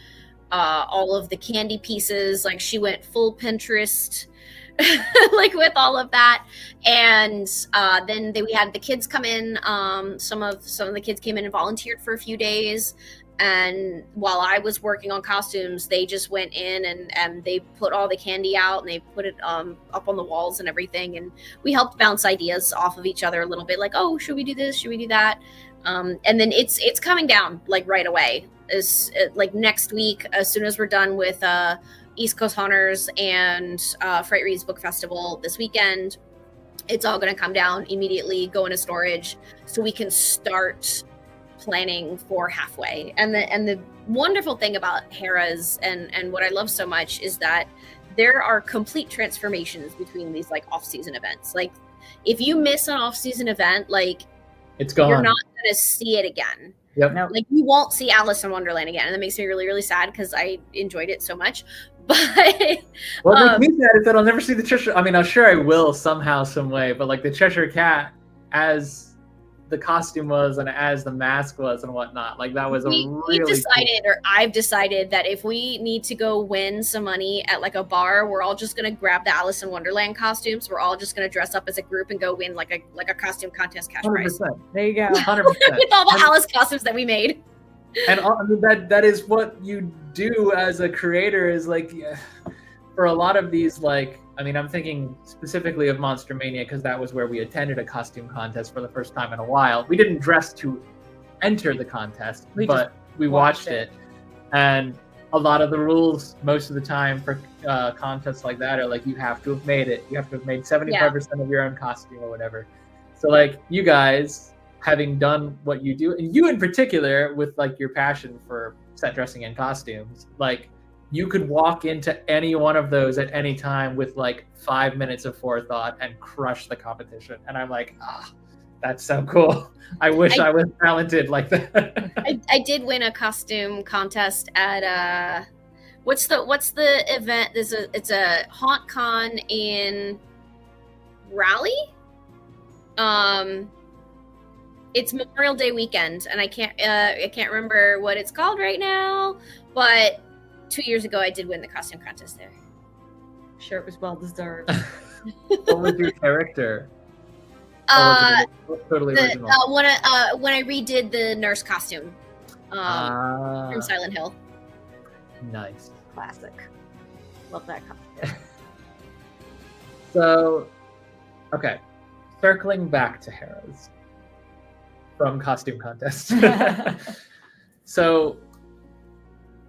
all of the candy pieces. Like, she went full Pinterest, like, with all of that. And then we had the kids come in. Some of the kids came in and volunteered for a few days. And while I was working on costumes, they just went in and they put all the candy out, and they put it up on the walls and everything. And we helped bounce ideas off of each other a little bit, like, oh, should we do this? Should we do that? And then it's coming down, like, right away. Like next week, as soon as we're done with East Coast Haunters and Fright Reads Book Festival this weekend, it's all going to come down immediately, go into storage, so we can start planning for halfway. And the wonderful thing about Hera's and what I love so much is that there are complete transformations between these, like, off-season events. Like, if you miss an off-season event, like, it's gone. You're not going to see it again. Yep. No. Like, you won't see Alice in Wonderland again, and that makes me really, really sad, because I enjoyed it so much. But what makes me sad is that I'll never see the Cheshire. I mean, I'm sure I will somehow, some way. But like the Cheshire Cat, as the costume was and as the mask was and whatnot, like that was I've decided that if we need to go win some money at, like, a bar, we're all just gonna grab the Alice in Wonderland costumes. We're all just gonna dress up as a group and go win like a costume contest cash 100%. prize. There you go. 100%. With all the Alice costumes that we made. And I mean, that is what you do as a creator, is like, for a lot of these, like, I mean, I'm thinking specifically of Monster Mania, because that was where we attended a costume contest for the first time in a while. We didn't dress to enter the contest, but we watched it. And a lot of the rules most of the time for contests like that are like, you have to have made it. You have to have made 75% of your own costume or whatever. So, like, you guys, having done what you do, and you in particular with, like, your passion for set dressing and costumes, like, you could walk into any one of those at any time with, like, 5 minutes of forethought and crush the competition. And I'm like, that's so cool. I wish I was talented like that. I did win a costume contest at what's the event? It's a haunt con in rally. It's Memorial Day weekend, and I can't remember what it's called right now. But 2 years ago, I did win the costume contest there. Sure, it was well deserved. What was your character? Or was it totally original? When I redid the nurse costume from Silent Hill. Nice. Classic. Love that costume. So, okay. Circling back to Hera's from costume contest. So,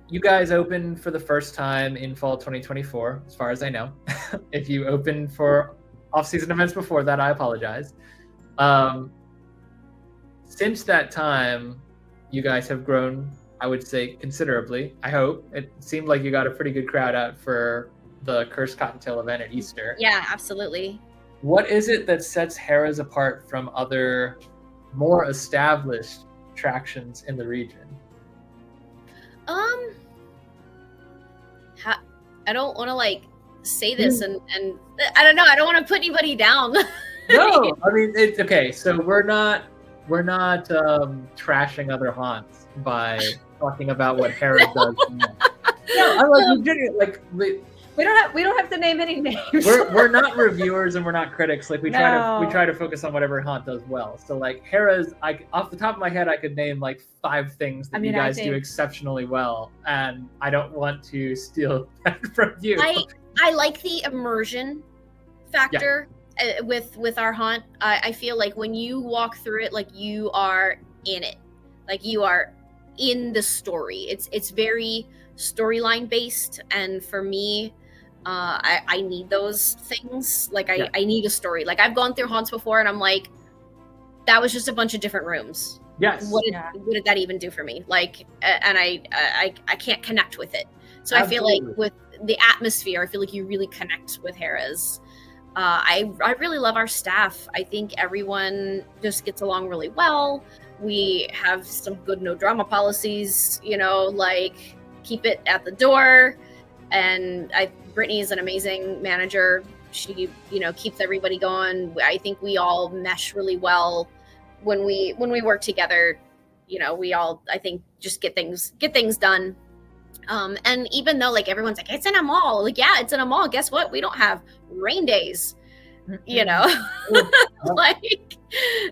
you guys opened for the first time in fall 2024, as far as I know. If you opened for off-season events before that, I apologize. Since that time, you guys have grown, I would say, considerably. I hope. It seemed like you got a pretty good crowd out for the Cursed Cottontail event at Easter. Yeah, absolutely. What is it that sets Hera's apart from other more established attractions in the region? I don't want to like say this and I don't know. I don't want to put anybody down. No, I mean it's okay. So we're not trashing other haunts by talking about what Hera does. No, I'm like legit, like we don't have to name any names. we're not reviewers and we're not critics. Like we try to focus on whatever haunt does well. So like Hera's, off the top of my head, I could name like 5 things that you guys do exceptionally well, and I don't want to steal that from you. I like the immersion factor with our haunt. I feel like when you walk through it, like you are in it, like you are in the story. It's very storyline based, and for me, I need those things. Like I need a story. Like I've gone through haunts before, and I'm like, that was just a bunch of different rooms. Yes. What did that even do for me? Like, and I can't connect with it. So absolutely. I feel like with the atmosphere, I feel like you really connect with Hera's. I really love our staff. I think everyone just gets along really well. We have some good no drama policies, like keep it at the door. And Brittany is an amazing manager. She, keeps everybody going. I think we all mesh really well when we work together. We all, I think, just get things done. And even though like everyone's like, it's in a mall, like, yeah, it's in a mall. Guess what? We don't have rain days, like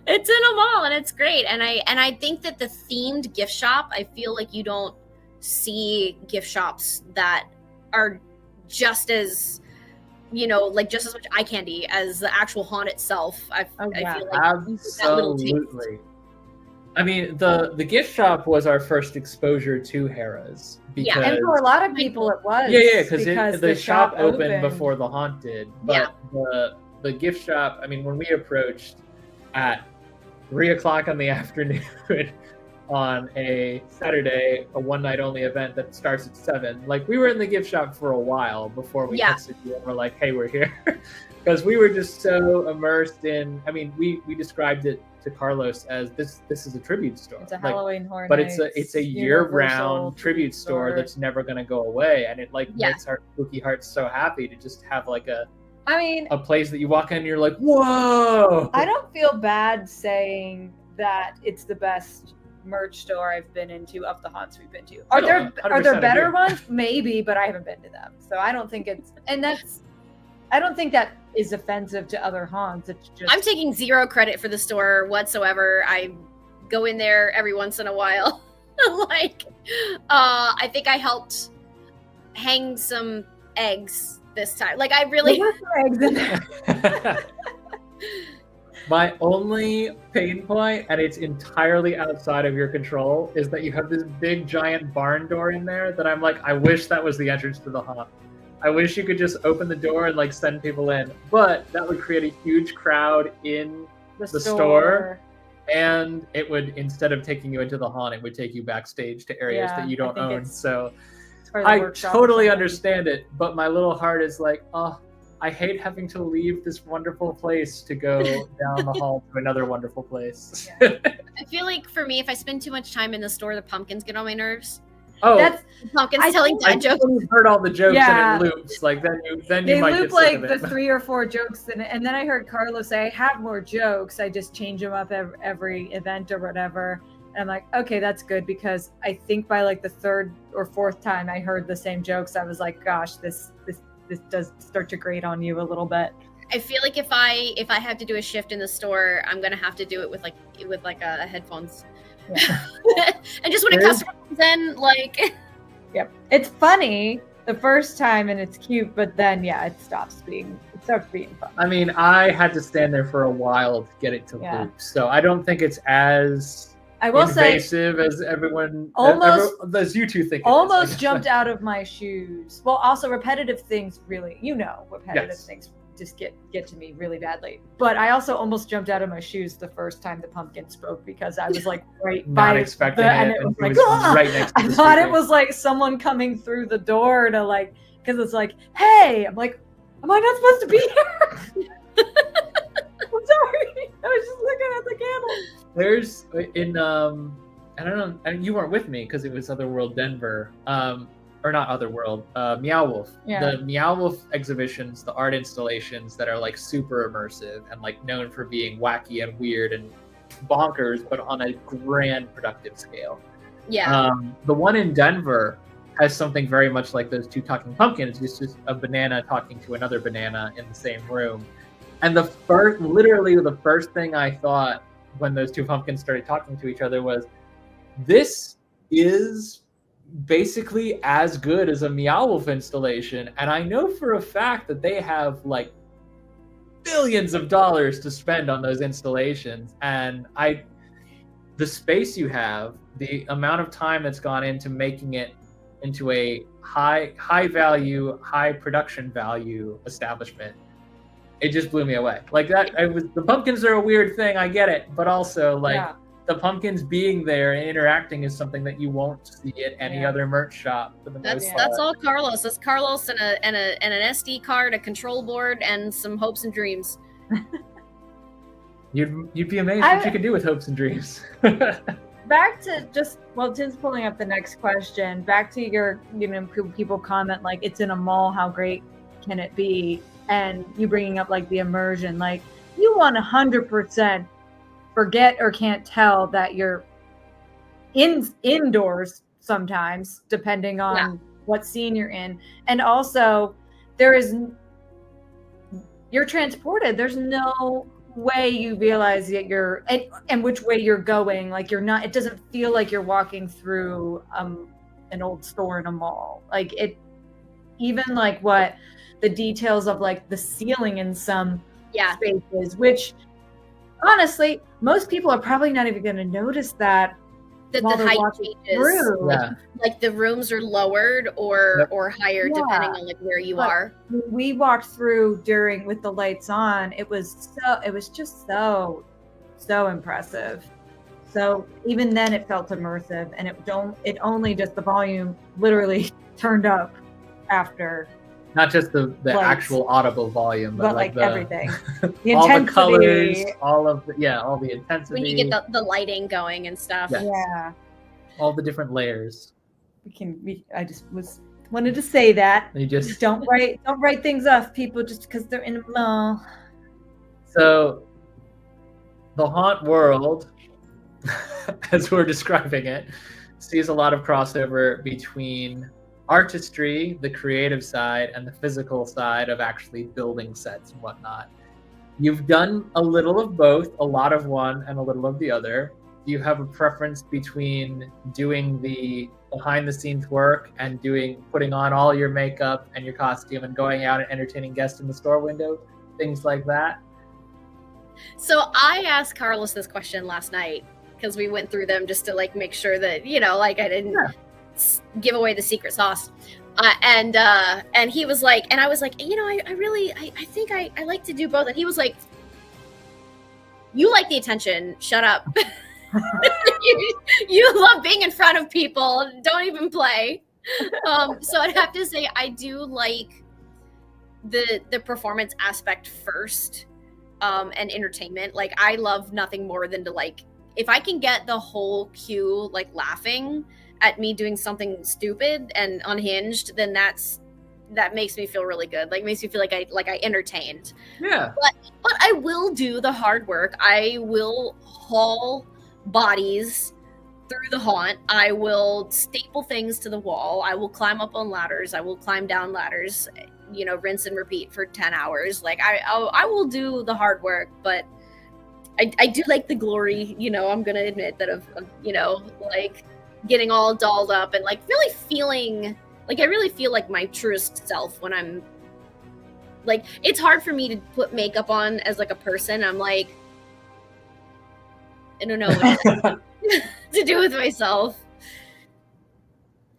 it's in a mall and it's great. And I think that the themed gift shop, I feel like you don't see gift shops that are just as, like just as much eye candy as the actual haunt itself. I feel like absolutely. I mean, the gift shop was our first exposure to Hera's. Because, and for a lot of people it was. Yeah, because the shop opened before the haunt did. But the gift shop, I mean, when we approached at 3:00 in the afternoon on a Saturday, a one-night-only event that starts at 7, like we were in the gift shop for a while before we texted you and we're like, hey, we're here. Because we were just so immersed in, I mean, we described it to Carlos as this is a tribute store. It's a Halloween Horror but Nights, it's a year-round tribute store that's never going to go away, and it makes our spooky hearts so happy to just have like a place that you walk in and you're like, whoa. I don't feel bad saying that it's the best merch store I've been into of the haunts we've been to. Are there better ones? Maybe, but I haven't been to them, so I don't think I don't think that is offensive to other haunts. It's just I'm taking zero credit for the store whatsoever. I go in there every once in a while. I think I helped hang some eggs this time. Like I really eggs in there. My only pain point, and it's entirely outside of your control, is that you have this big giant barn door in there that I'm like, I wish that was the entrance to the haunt. I wish you could just open the door and like send people in, but that would create a huge crowd in the store, and it would, instead of taking you into the haunt, it would take you backstage to areas that you don't own. So I totally understand it, but my little heart is like, oh, I hate having to leave this wonderful place to go down the hall to another wonderful place. I feel like for me, if I spend too much time in the store, the pumpkins get on my nerves. Oh, That's Pumpkin's telling I dad jokes. when you've heard all the jokes Yeah. and it loops. Like then you they might loop get sick like of the it. 3 or 4 jokes in it, and then I heard Carlos say, "I have more jokes. I just change them up every event or whatever." And I'm like, okay, that's good, because I think by like the 3rd or 4th time I heard the same jokes, I was like, gosh, this does start to grate on you a little bit. I feel like if I have to do a shift in the store, I'm gonna have to do it with a headphones. Yeah. And just when a customer comes in, like, Yep, it's funny the first time and it's cute, but then it starts being fun. I mean, I had to stand there for a while to get it to loop, so I don't think it's as I will say, invasive as everyone, as you two think. Almost jumped out of my shoes. Well, also repetitive things really, repetitive things just get to me really badly. But I also almost jumped out of my shoes the first time the pumpkin spoke, because I was like not expecting it, and it was like right next to I thought it was like someone coming through the door to like, because it's like, hey, I'm like, am I not supposed to be here? I'm sorry, I was just looking at the candle. There's in I don't know, you weren't with me because it was Otherworld Denver, or not Otherworld, Meow Wolf. Yeah. The Meow Wolf exhibitions, the art installations that are like super immersive and like known for being wacky and weird and bonkers, but on a grand productive scale. yeah. The one in Denver has something very much like those two talking pumpkins. It's just a banana talking to another banana in the same room. And literally the first thing I thought when those two pumpkins started talking to each other was, this is basically as good as a Meow Wolf installation. And I know for a fact that they have like billions of dollars to spend on those installations. And the space you have, the amount of time that's gone into making it into a high value, high production value establishment, it just blew me away. Like that, the pumpkins are a weird thing, I get it, but also like the pumpkins being there and interacting is something that you won't see at any other merch shop. For the most part. That's all Carlos. That's Carlos and an SD card, a control board, and some hopes and dreams. You'd be amazed what you could do with hopes and dreams. Back to Tim's pulling up the next question. Back to your, people comment like, it's in a mall, how great can it be? And you bringing up like the immersion, like you 100% forget or can't tell that you're indoors sometimes, depending on what scene you're in. And also you're transported. There's no way you realize that you're and which way you're going. Like you're not, it doesn't feel like you're walking through an old store in a mall. Like it, even like what the details of like the ceiling in some spaces, which honestly most people are probably not even going to notice that the height changes. Like the rooms are lowered or higher depending on like where you are. We walked through with the lights on. It was just so impressive. So even then it felt immersive, and it only just the volume literally turned up after. Not just the actual audible volume, but like everything. The all intensity. the colors, all the intensity. When you get the lighting going and stuff. Yes. Yeah. All the different layers. I just wanted to say that. You just don't write things off, people, just because they're in a mall. So the haunt world, as we're describing it, sees a lot of crossover between artistry, the creative side, and the physical side of actually building sets and whatnot. You've done a little of both, a lot of one and a little of the other. Do you have a preference between doing the behind the scenes work and putting on all your makeup and your costume and going out and entertaining guests in the store window, things like that? So I asked Carlos this question last night because we went through them just to like make sure that, I didn't give away the secret sauce. And he was like, and I was like, I think I like to do both. And he was like, you like the attention, shut up. you love being in front of people, don't even play. So I'd have to say I do like the performance aspect first, and entertainment. Like I love nothing more than to like, if I can get the whole queue like laughing at me doing something stupid and unhinged, then that makes me feel really good. Like, makes me feel like I entertained. Yeah. But I will do the hard work. I will haul bodies through the haunt. I will staple things to the wall. I will climb up on ladders. I will climb down ladders, rinse and repeat for 10 hours. Like, I will do the hard work, but I do like the glory, I'm going to admit that of like getting all dolled up and like really feeling like I really feel like my truest self when I'm like, it's hard for me to put makeup on as like a person. I'm like, I don't know what to do with myself.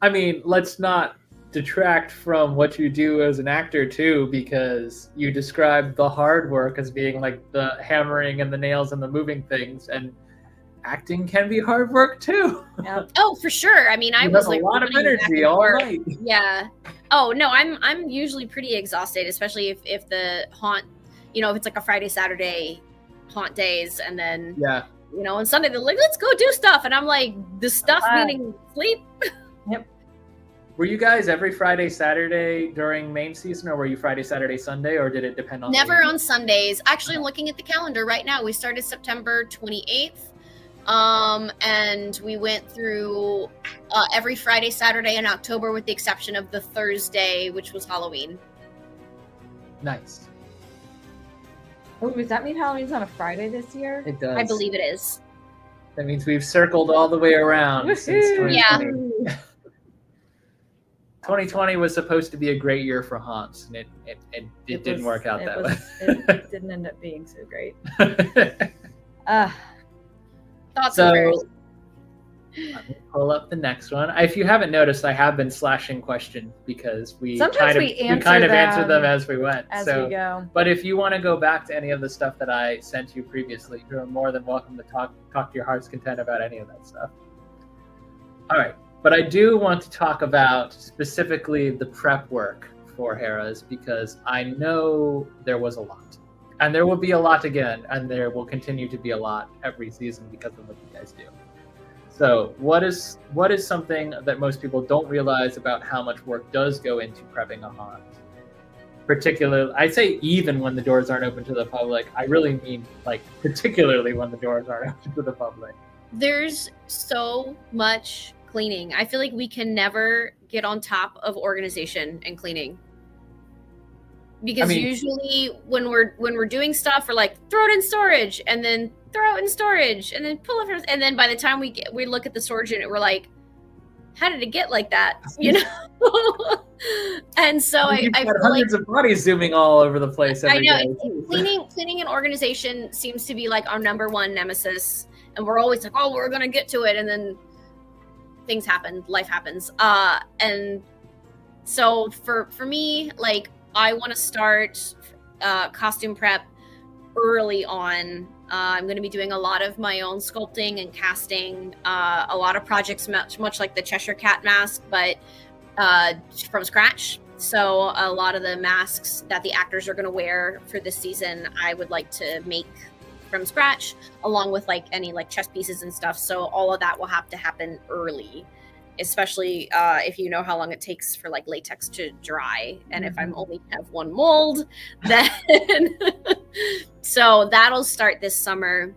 I mean, let's not detract from what you do as an actor too, because you described the hard work as being like the hammering and the nails and the moving things, and acting can be hard work too. Yeah. Oh, for sure. I mean, I was like a lot of energy all night. Yeah. Oh no, I'm usually pretty exhausted, especially if the haunt, if it's like a Friday, Saturday haunt days, and then on Sunday they're like, let's go do stuff, and I'm like, the stuff meaning sleep. Yep. Were you guys every Friday, Saturday during main season, or were you Friday, Saturday, Sunday, or did it depend on? Never on Sundays. Actually, I'm looking at the calendar right now. We started September 28th. And we went through every Friday, Saturday in October, with the exception of the Thursday, which was Halloween. Nice. Oh, does that mean Halloween's on a Friday this year? It does. I believe it is. That means we've circled all the way around since 2020. Yeah. 2020 was supposed to be a great year for haunts, and it didn't work out that way. It didn't end up being so great. Thoughts and prayers. Let me pull up the next one. If you haven't noticed, I have been slashing questions because we kind of answer them as we went. As we go. But if you want to go back to any of the stuff that I sent you previously, you're more than welcome to talk to your heart's content about any of that stuff. All right. But I do want to talk about specifically the prep work for Hera's, because I know there was a lot. And there will be a lot again, and there will continue to be a lot every season because of what you guys do. So what is something that most people don't realize about how much work does go into prepping a haunt? Particularly, I'd say even when the doors aren't open to the public. I really mean like particularly when the doors aren't open to the public. There's so much cleaning. I feel like we can never get on top of organization and cleaning. Because usually when we're doing stuff, we're like, throw it in storage, and then throw it in storage, and then pull it, and then by the time we look at the storage unit, we're like, how did it get like that? And so I feel hundreds of bodies zooming all over the place every day. Cleaning and organization seems to be like our number one nemesis, and we're always like, oh, we're gonna get to it, and then things happen, life happens, and so for me, like, I want to start costume prep early on. I'm going to be doing a lot of my own sculpting and casting, a lot of projects much like the Cheshire Cat mask, but from scratch. So a lot of the masks that the actors are going to wear for this season, I would like to make from scratch, along with like any like chest pieces and stuff. So all of that will have to happen early, especially if you know how long it takes for like latex to dry. And if I'm only have one mold, then so that'll start this summer.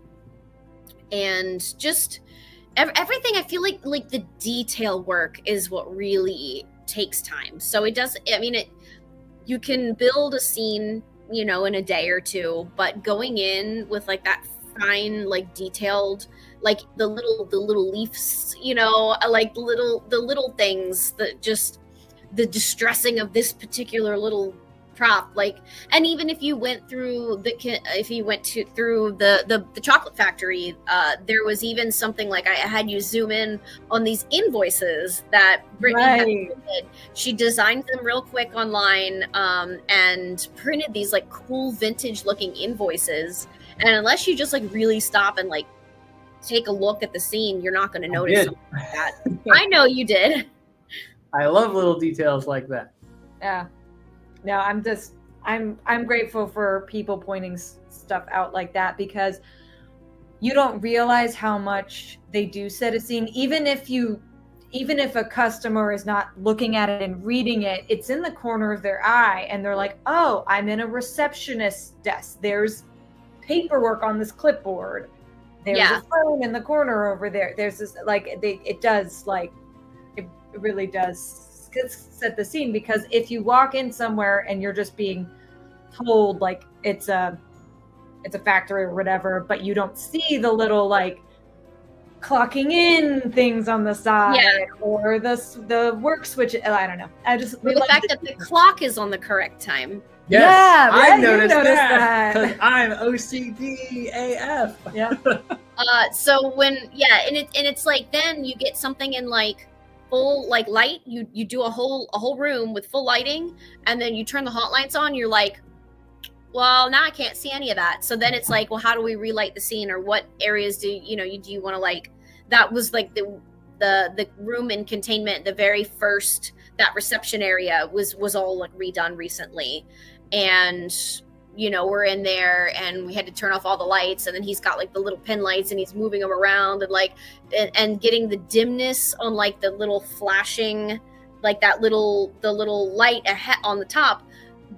And just everything, I feel like the detail work is what really takes time. So it does, you can build a scene, in a day or two, but going in with like that fine, like detailed, like the little leaves, like the little things, that just the distressing of this particular little prop, like, and even if you went through through the chocolate factory, there was even something like I had you zoom in on these invoices that Brittany did. She designed them real quick online, and printed these like cool vintage looking invoices, and unless you just like really stop and like take a look at the scene, you're not going to notice something like that. I know you did. I love little details like that. Yeah. No, I'm grateful for people pointing stuff out like that, because you don't realize how much they do set a scene. Even if you even if a customer is not looking at it and reading it, it's in the corner of their eye, and they're like, oh, I'm in a receptionist's desk. There's paperwork on this clipboard. There's a phone in the corner over there. There's this, like, it does, like, it really does set the scene, because if you walk in somewhere and you're just being told, like, it's a factory or whatever, but you don't see the little, like, clocking in things on the side, or the work switch. I don't know. The fact that the clock is on the correct time. Yes, yeah, I noticed that because I'm OCD AF. Yeah. So when and it's like, then you get something in like full like light. You do a whole room with full lighting, and then you turn the hot lights on. You're like, well, now I can't see any of that. So then it's like, well, how do we relight the scene, or what areas do you want to, like, that was like the room in containment, the very first, that reception area was all like redone recently. And, we're in there and we had to turn off all the lights, and then he's got like the little pin lights and he's moving them around, and like, and getting the dimness on like the little flashing, like the little light ahead on the top,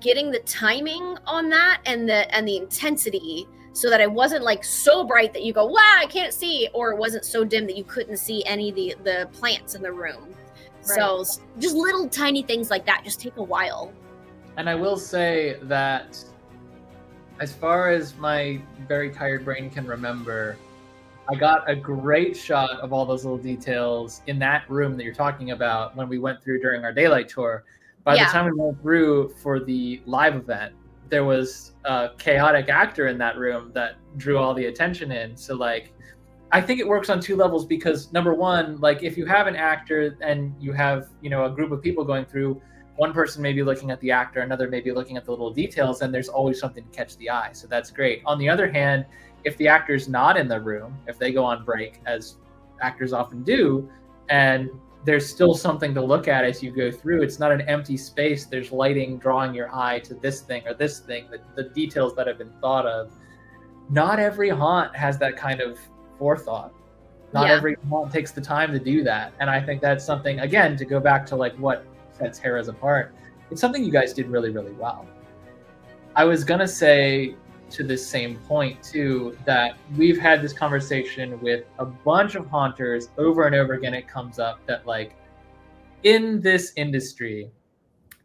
getting the timing on that and the intensity, so that it wasn't like so bright that you go, wow, I can't see, or it wasn't so dim that you couldn't see any of the plants in the room. Right. So just little tiny things like that just take a while. And I will say that, as far as my very tired brain can remember, I got a great shot of all those little details in that room that you're talking about when we went through during our daylight tour. By the time we went through for the live event, there was a chaotic actor in that room that drew all the attention in. So, like, I think it works on two levels, because number one, like, if you have an actor and you have, a group of people going through, one person may be looking at the actor, another may be looking at the little details, and there's always something to catch the eye. So that's great. On the other hand, if the actor's not in the room, if they go on break, as actors often do, and there's still something to look at as you go through, it's not an empty space, there's lighting drawing your eye to this thing or this thing, the details that have been thought of. Not every haunt has that kind of forethought. Not every haunt takes the time to do that. And I think that's something, again, to go back to like what sets Hera's apart, it's something you guys did really, really well. I was gonna say, to this same point too, that we've had this conversation with a bunch of haunters over and over again. It comes up that, like, in this industry,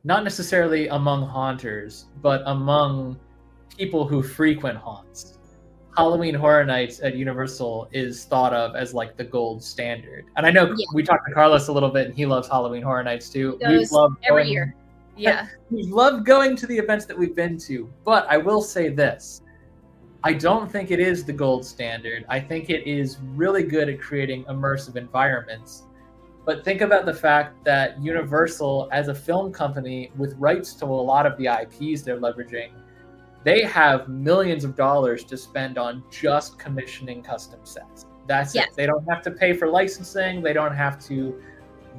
not necessarily among haunters, but among people who frequent haunts, Halloween Horror Nights at Universal is thought of as like the gold standard. And I know we talked to Carlos a little bit, and he loves Halloween Horror Nights too. We've loved every year. Yeah. We've loved going to the events that we've been to. But I will say this, I don't think it is the gold standard. I think it is really good at creating immersive environments. But think about the fact that Universal, as a film company with rights to a lot of the IPs they're leveraging, they have millions of dollars to spend on just commissioning custom sets. That's it. They don't have to pay for licensing. They don't have to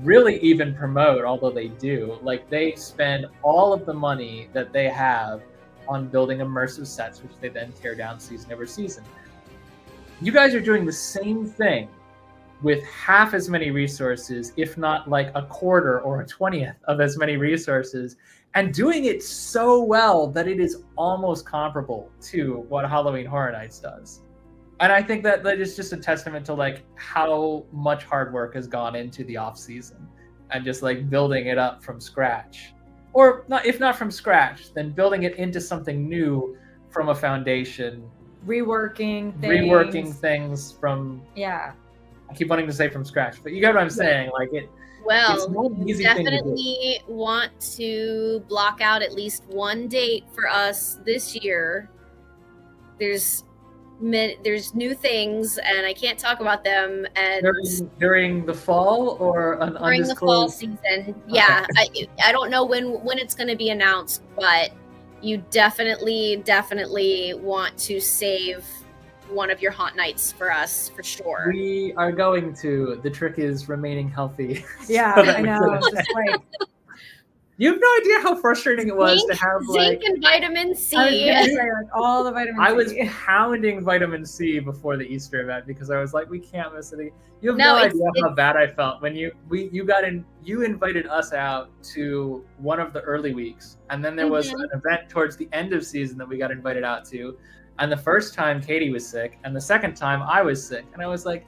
really even promote, although they do. Like, they spend all of the money that they have on building immersive sets, which they then tear down season over season. You guys are doing the same thing with half as many resources, if not like a quarter or a 20th of as many resources, and doing it so well that it is almost comparable to what Halloween Horror Nights does. And I think that is just a testament to like how much hard work has gone into the off season and just like building it up from scratch. Or not, if not from scratch, then building it into something new from a foundation. Reworking things from... Yeah. I keep wanting to say from scratch, but you get what I'm saying. Like it. Well, it's not an easy definitely thing to do. Want to block out at least one date for us this year. There's new things, and I can't talk about them. And during the fall or an during undisclosed... the fall season, yeah. Okay. I don't know when it's going to be announced, but you definitely want to save one of your haunt nights for us for sure. We are going to. The trick is remaining healthy. Yeah, I know. Just like You have no idea how frustrating it was to have zinc and vitamin C. I was gonna say, like, all the vitamin I was C. pounding vitamin C before the Easter event because I was like, we can't miss it. You have No, no it's- idea how bad I felt when you invited us out to one of the early weeks, and then there was Mhm. an event towards the end of season that we got invited out to, and the first time Katie was sick, and the second time I was sick, and I was like,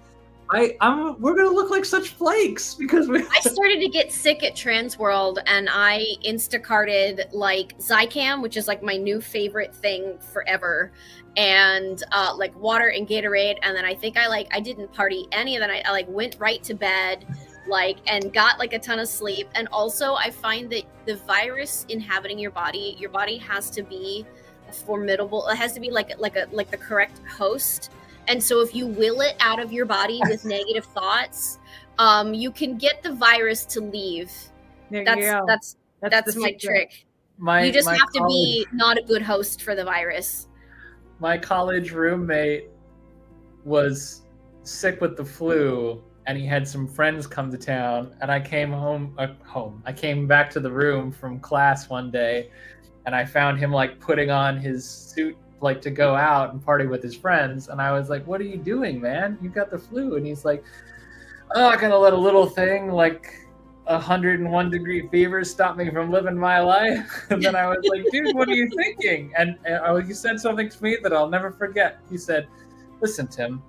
we're gonna look like such flakes because we. I started to get sick at Transworld, and I Instacarted like Zicam, which is like my new favorite thing forever, and like water and Gatorade. And then I think I didn't party any of that. I like went right to bed, like, and got like a ton of sleep. And also, I find that the virus inhabiting your body has to be formidable. It has to be like the correct host. And so if you will it out of your body with negative thoughts, you can get the virus to leave. There you go. That's the my secret. trick. You just have to be not a good host for the virus. My college roommate was sick with the flu, and he had some friends come to town, and I came I came back to the room from class one day, and I found him like putting on his suit like to go out and party with his friends, and I was like, what are you doing, man? You got the flu. And he's like, oh, I gotta let a little thing like 101-degree fever stop me from living my life. And then I was like, dude, what are you thinking? And he said something to me that I'll never forget. He said, listen, Tim,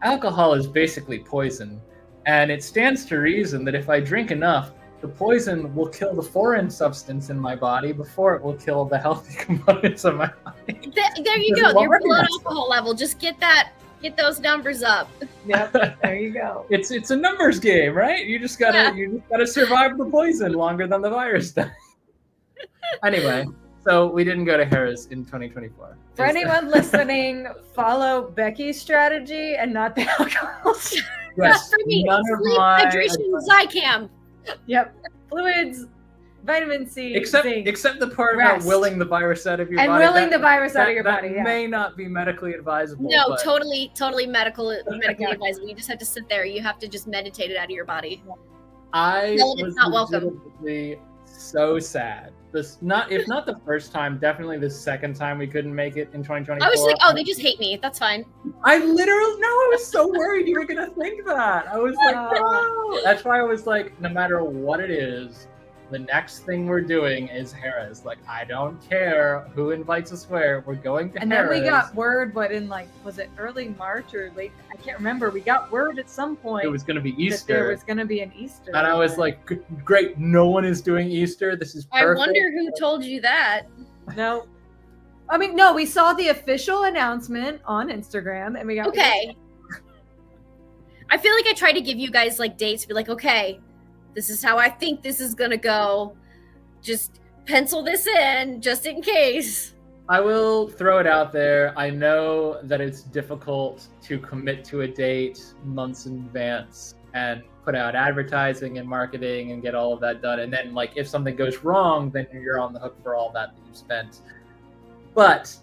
alcohol is basically poison, and it stands to reason that if I drink enough, the poison will kill the foreign substance in my body before it will kill the healthy components of my body. There you go. Your blood alcohol level. Just get those numbers up. Yep, there you go. It's a numbers game, right? You just gotta survive the poison longer than the virus does. Anyway, so we didn't go to Hera's in 2024. For anyone listening, follow Becky's strategy and not the alcohol strategy. Yes, For me, none of sleep, my hydration, Zicam. Yep. Fluids, vitamin C, zinc, except the part rest. about willing the virus out of your and body. willing the virus out of your that body. Yeah. may not be medically advisable. No, but totally medically advisable. You just have to sit there. You have to just meditate it out of your body. I No, it's was not welcome. legitimately so sad. If not the first time, definitely the second time we couldn't make it in 2024. I was like, oh, they just hate me. That's fine. I was so worried you were gonna think that. I was like, no. That's why I was like, no matter what it is, the next thing we're doing is Hera's. Like, I don't care who invites us where. We're going to And Hera's. then we got word, but in like, was it early March or late? I can't remember. We got word at some point it was going to be that Easter. there was going to be an Easter. And I was like, great, no one is doing Easter. This is perfect. I wonder who told you that. no. I mean, no, we saw the official announcement on Instagram and we got Okay. I feel like I try to give you guys like dates, be like, okay, this is how I think this is gonna go. Just pencil this in just in case. I will throw it out there. I know that it's difficult to commit to a date months in advance and put out advertising and marketing and get all of that done. And then, like, if something goes wrong, then you're on the hook for all that you've spent. But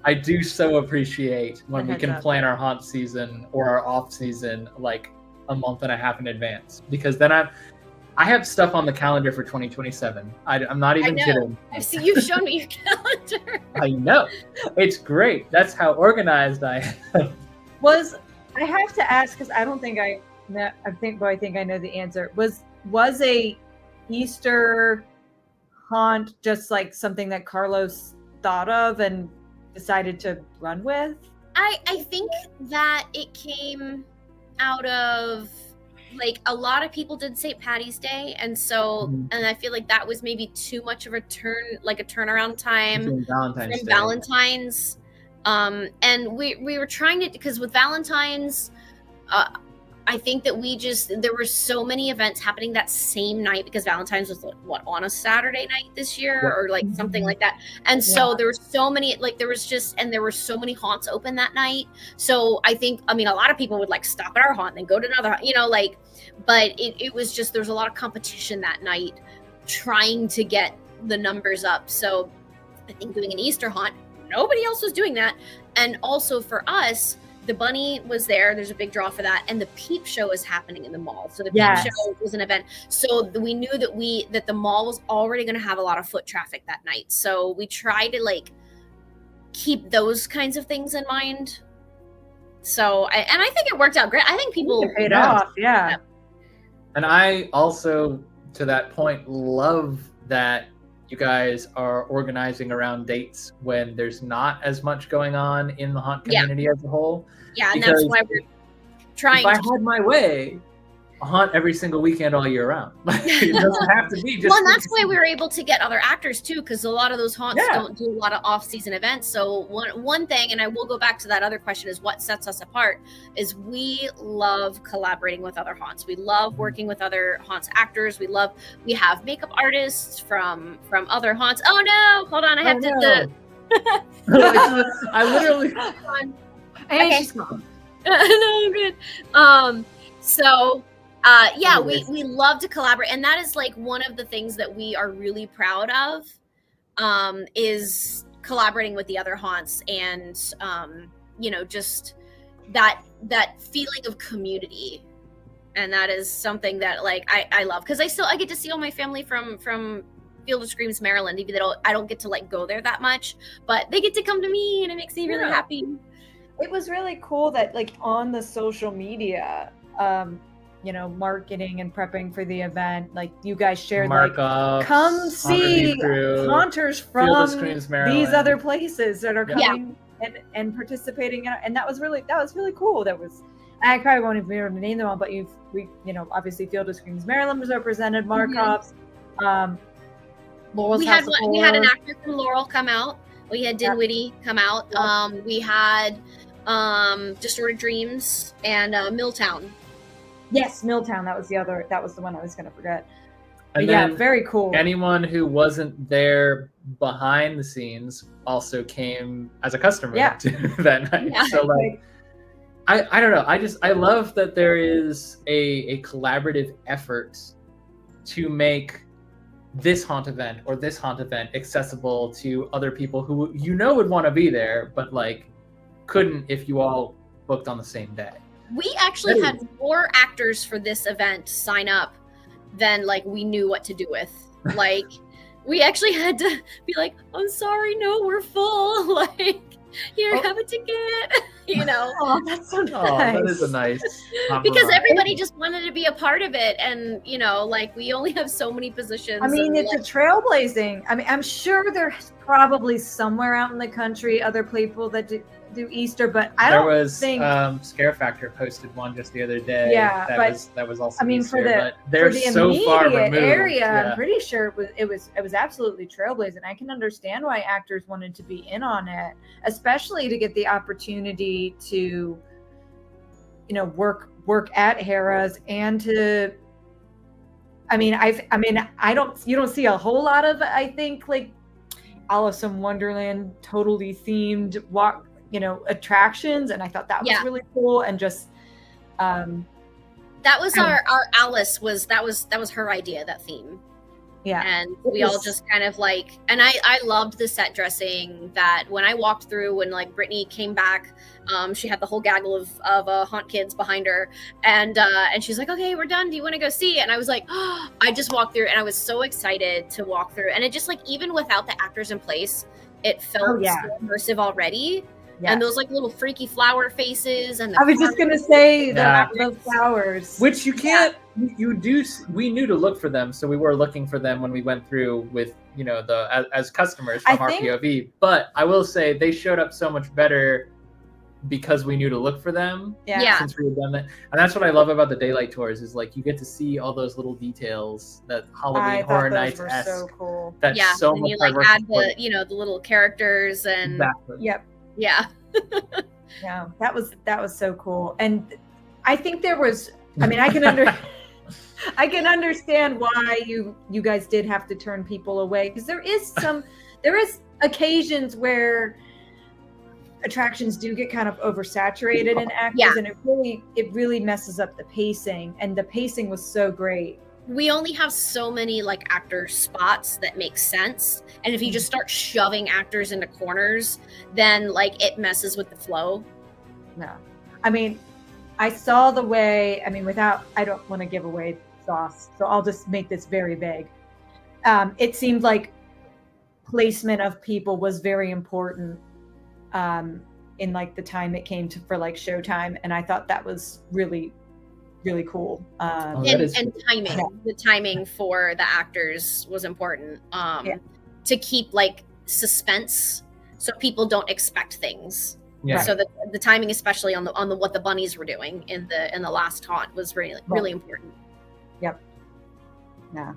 I do so appreciate when we can plan our haunt season or our off season like a month and a half in advance, because then I have stuff on the calendar for 2027. I'm not even kidding. I've seen you've shown me your calendar. I know. It's great. That's how organized I am. I have to ask because I don't think I think I know the answer. Was a Easter haunt just like something that Carlos thought of and decided to run with? I think that it came out of like a lot of people did St. Patty's Day, and so and I feel like that was maybe too much of a turnaround time from Valentine's. And we were trying to, because with Valentine's, I think that there were so many events happening that same night, because Valentine's was on a Saturday night this year or like something like that. And so there were so many, there were so many haunts open that night. So I mean, a lot of people would like stop at our haunt and then go to another, but it was just, there was a lot of competition that night trying to get the numbers up. So I think doing an Easter haunt, nobody else was doing that. And also for us, the bunny was there. There's a big draw for that, and the peep show is happening in the mall. So the Yes. peep show was an event. So we knew that the mall was already going to have a lot of foot traffic that night. So we tried to like keep those kinds of things in mind. So I think it worked out great. I think people It paid off. Yeah. And I also, to that point, love that you guys are organizing around dates when there's not as much going on in the haunt community as a whole. Yeah, and that's why we're trying. If I had my way, a haunt every single weekend all year round. It doesn't have to be just. Well, and that's why we were able to get other actors too, because a lot of those haunts don't do a lot of off-season events. So one thing, and I will go back to that other question, is what sets us apart is we love collaborating with other haunts. We love working with other haunts actors. We have makeup artists from other haunts. Oh no, hold on, I have to. I literally. Okay. She's gone. No, I'm good. So. We love to collaborate, and that is like one of the things that we are really proud of, is collaborating with the other haunts, and just that feeling of community, and that is something that like I love, because I get to see all my family from Field of Screams, Maryland, even though I don't get to like go there that much, but they get to come to me, and it makes me really happy. It was really cool that like on the social media, marketing and prepping for the event, like you guys shared Markups, like come see haunters from these other places that are coming and participating in, and that was really cool. I probably won't even be able to name them all, but obviously Field of Screams Maryland was represented, Markups, Laurel's we had an actor from Laurel come out. We had Dinwiddie come out. We had Distorted Dreams and Milltown. Yes, Milltown. That was the one I was going to forget. And yeah, very cool. Anyone who wasn't there behind the scenes also came as a customer to that night. Yeah. So like, I don't know. I love that there is a collaborative effort to make this haunt event or this haunt event accessible to other people who would want to be there, but like couldn't if you all booked on the same day. We actually had more actors for this event sign up than like we knew what to do with. Like we actually had to be like, I'm sorry, no, we're full. Like, here, have a ticket. Oh, that's so nice. Oh, that is a nice because everybody just wanted to be a part of it, and like we only have so many positions. I mean, it's a trailblazing. I mean, I'm sure there's probably somewhere out in the country other people that do Easter, but there was Scare Factor posted one just the other day. Yeah, that was also. I mean, Easter, for they're the so far immediate removed. area, Yeah. I'm pretty sure it was absolutely trailblazing. I can understand why actors wanted to be in on it, especially to get the opportunity to, work at Hera's and to. You don't see a whole lot of, I think, like Alice in Wonderland totally themed walk. Attractions, and I thought that was really cool, and just that was our Alice was her idea, that theme. Yeah, and we all just kind of like, and I loved the set dressing. That when I walked through, when like Brittany came back, she had the whole gaggle of haunt kids behind her, and she's like, okay, we're done, do you want to go see? And I was like, oh, I just walked through, and I was so excited to walk through, and it just like, even without the actors in place, it felt so immersive already. Yeah. And those like little freaky flower faces, and I was just gonna say those flowers, which you can't. We knew to look for them, so we were looking for them when we went through with as customers from our POV. But I will say they showed up so much better because we knew to look for them. Yeah. Since we had done that, and that's what I love about the daylight tours is like you get to see all those little details that Halloween Horror Nights were so cool. That's so and much you like add the the little characters and exactly. Yep. Yeah. Yeah, that was so cool. And I think there was, I can understand why you guys did have to turn people away, because there is occasions where attractions do get kind of oversaturated in actors, and it really messes up the pacing, and the pacing was so great. We only have so many like actor spots that make sense, and if you just start shoving actors into corners, then like it messes with the flow. I mean, I saw the way, I mean, I don't want to give away sauce, so I'll just make this very vague. It seemed like placement of people was very important in like the time it came to for like showtime, and I thought that was really, really cool. Oh, And timing, the timing for the actors was important to keep like suspense, so people don't expect things. Yeah. So the timing, especially on the what the bunnies were doing in the last haunt, was really important. Yep. Yeah.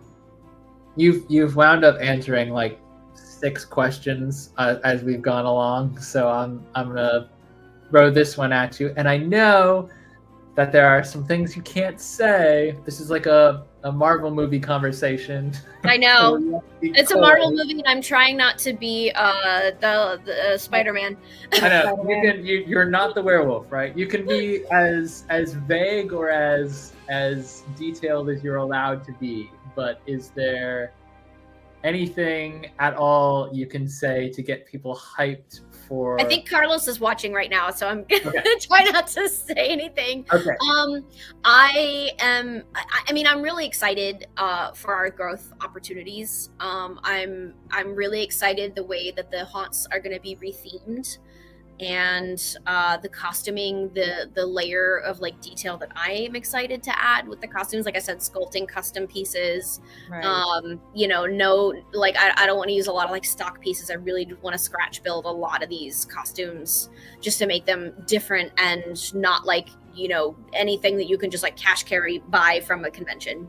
You've wound up answering like 6 questions as we've gone along, so I'm gonna throw this one at you, and I know that there are some things you can't say. This is like a Marvel movie conversation. I know. It's a Marvel movie, and I'm trying not to be the Spider-Man. I know. You're not the werewolf, right? You can be as vague or as detailed as you're allowed to be, but is there anything at all you can say to get people hyped for... I think Carlos is watching right now, so I'm gonna try not to say anything. Okay. I'm really excited for our growth opportunities. I'm really excited the way that the haunts are going to be rethemed, and the costuming, the layer of like detail that I am excited to add with the costumes. Like I said, sculpting custom pieces. Right. I don't want to use a lot of like stock pieces. I really want to scratch build a lot of these costumes just to make them different and not like, anything that you can just like cash carry buy from a convention,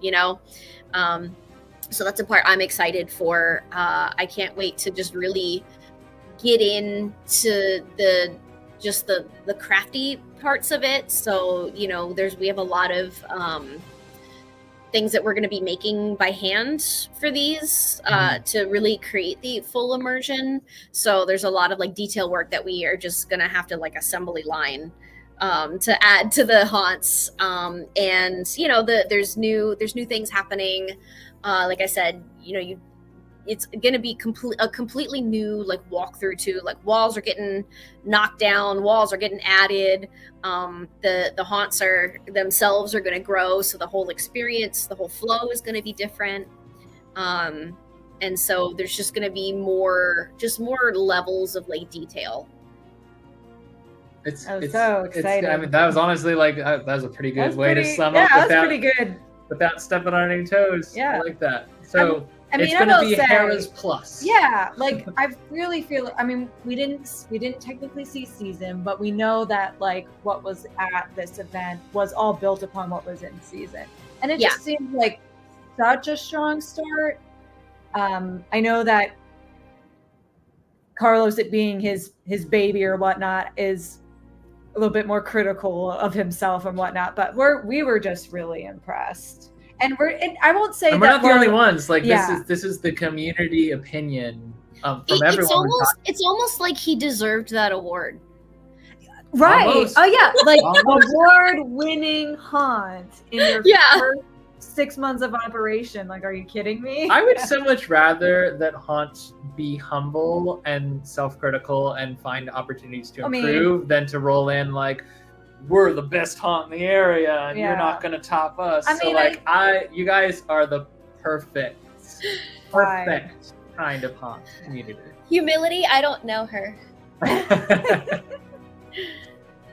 so that's a part I'm excited for. I can't wait to just really get into the crafty parts of it. So we have a lot of things that we're going to be making by hand for these to really create the full immersion. So there's a lot of like detail work that we are just going to have to like assembly line to add to the haunts. There's new things happening. Like I said, it's going to be a completely new like walkthrough too. Like walls are getting knocked down, walls are getting added. The haunts themselves are going to grow, so the whole experience, the whole flow is going to be different. And so there's just going to be more levels of like detail. It's so exciting. That was honestly like that was a pretty good way to sum up. Yeah, that's pretty good. Without stepping on any toes. Yeah, I like that. So. It's I going to will be say, Hera's plus. Yeah, like I really feel. I mean, we didn't technically see season, but we know that like what was at this event was all built upon what was in season, and it just seems like such a strong start. I know that Carlos, it being his baby or whatnot, is a little bit more critical of himself and whatnot, but we were just really impressed. And I won't say and we're not the only ones. Like this is the community opinion from everyone. It's almost like he deserved that award. Right. Almost. Oh yeah. Like award-winning haunt in your first 6 months of operation. Like, are you kidding me? I would so much rather that haunts be humble and self-critical and find opportunities to improve than to roll in like, we're the best haunt in the area and you're not going to top us. You guys are the perfect kind of haunt community. Humility, I don't know her.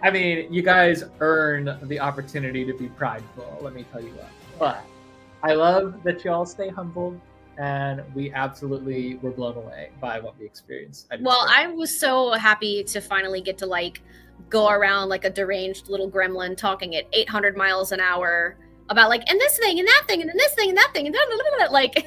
I mean, you guys earn the opportunity to be prideful, let me tell you what. But I love that you all stay humble, and we absolutely were blown away by what we experienced. I was so happy to finally get to like go around like a deranged little gremlin talking at 800 miles an hour about like, and this thing and that thing and then this thing and that thing and like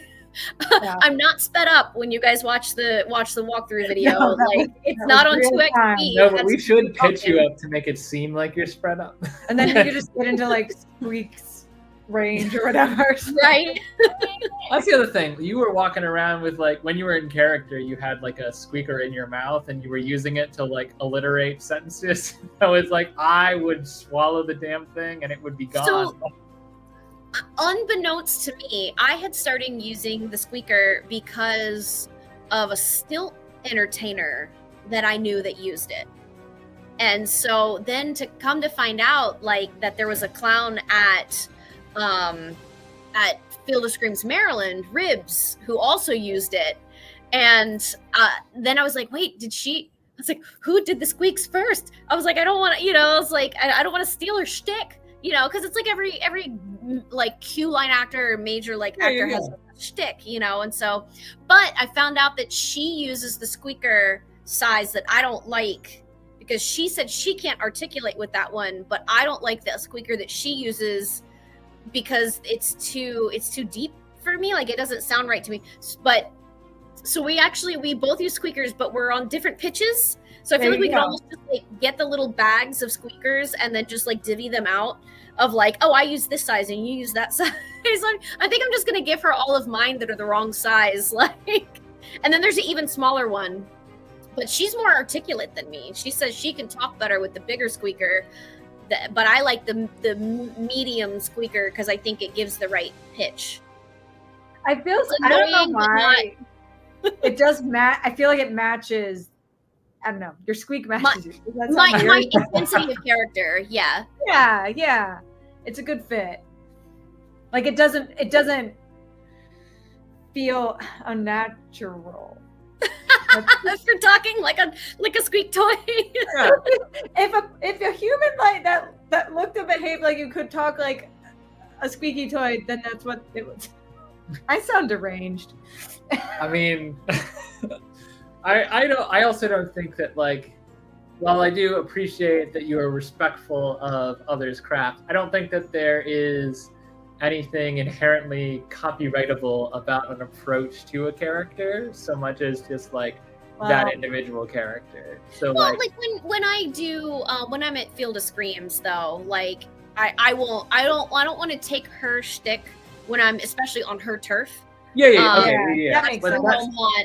I'm not sped up when you guys watch the walkthrough video. It's not on 2x speed. No, but we should pitch you up to make it seem like you're spread up. And then you could just get into like squeaks range or whatever. Right. That's the other thing. You were walking around with like, when you were in character, you had like a squeaker in your mouth and you were using it to like alliterate sentences. So it's like, I would swallow the damn thing and it would be gone. So, unbeknownst to me, I had started using the squeaker because of a stilt entertainer that I knew that used it. And so then to come to find out like that there was a clown at Field of Screams, Maryland, Ribs, who also used it. And then I was like, wait, did she? I was like, who did the squeaks first? I was like, I don't want to, I was like, I don't want to steal her shtick, because it's like every like Q line actor or major like actor has a shtick, and so, but I found out that she uses the squeaker size that I don't like because she said she can't articulate with that one, but I don't like the squeaker that she uses because it's too deep for me. Like it doesn't sound right to me. But so we both use squeakers, but we're on different pitches. So I feel like we can almost just like get the little bags of squeakers and then just like divvy them out of like, oh, I use this size and you use that size. I think I'm just gonna give her all of mine that are the wrong size, like, and then there's an even smaller one, but she's more articulate than me. She says she can talk better with the bigger squeaker, but I like the medium squeaker because I think it gives the right pitch. I don't know why. It does match. I feel like it matches. I don't know. Your squeak matches you. My intensity of character. Yeah. Yeah. It's a good fit. Like it doesn't feel unnatural. You're talking like a squeak toy. Yeah. If a human like that looked and behaved like you could talk like a squeaky toy, then that's what it was. I sound deranged. I mean, I also don't think that, like, while I do appreciate that you are respectful of others' craft, I don't think that there is anything inherently copyrightable about an approach to a character so much as just like that individual character. So like when I do when I'm at Field of Screams though, like I don't want to take her shtick when I'm especially on her turf. Yeah. That makes sense.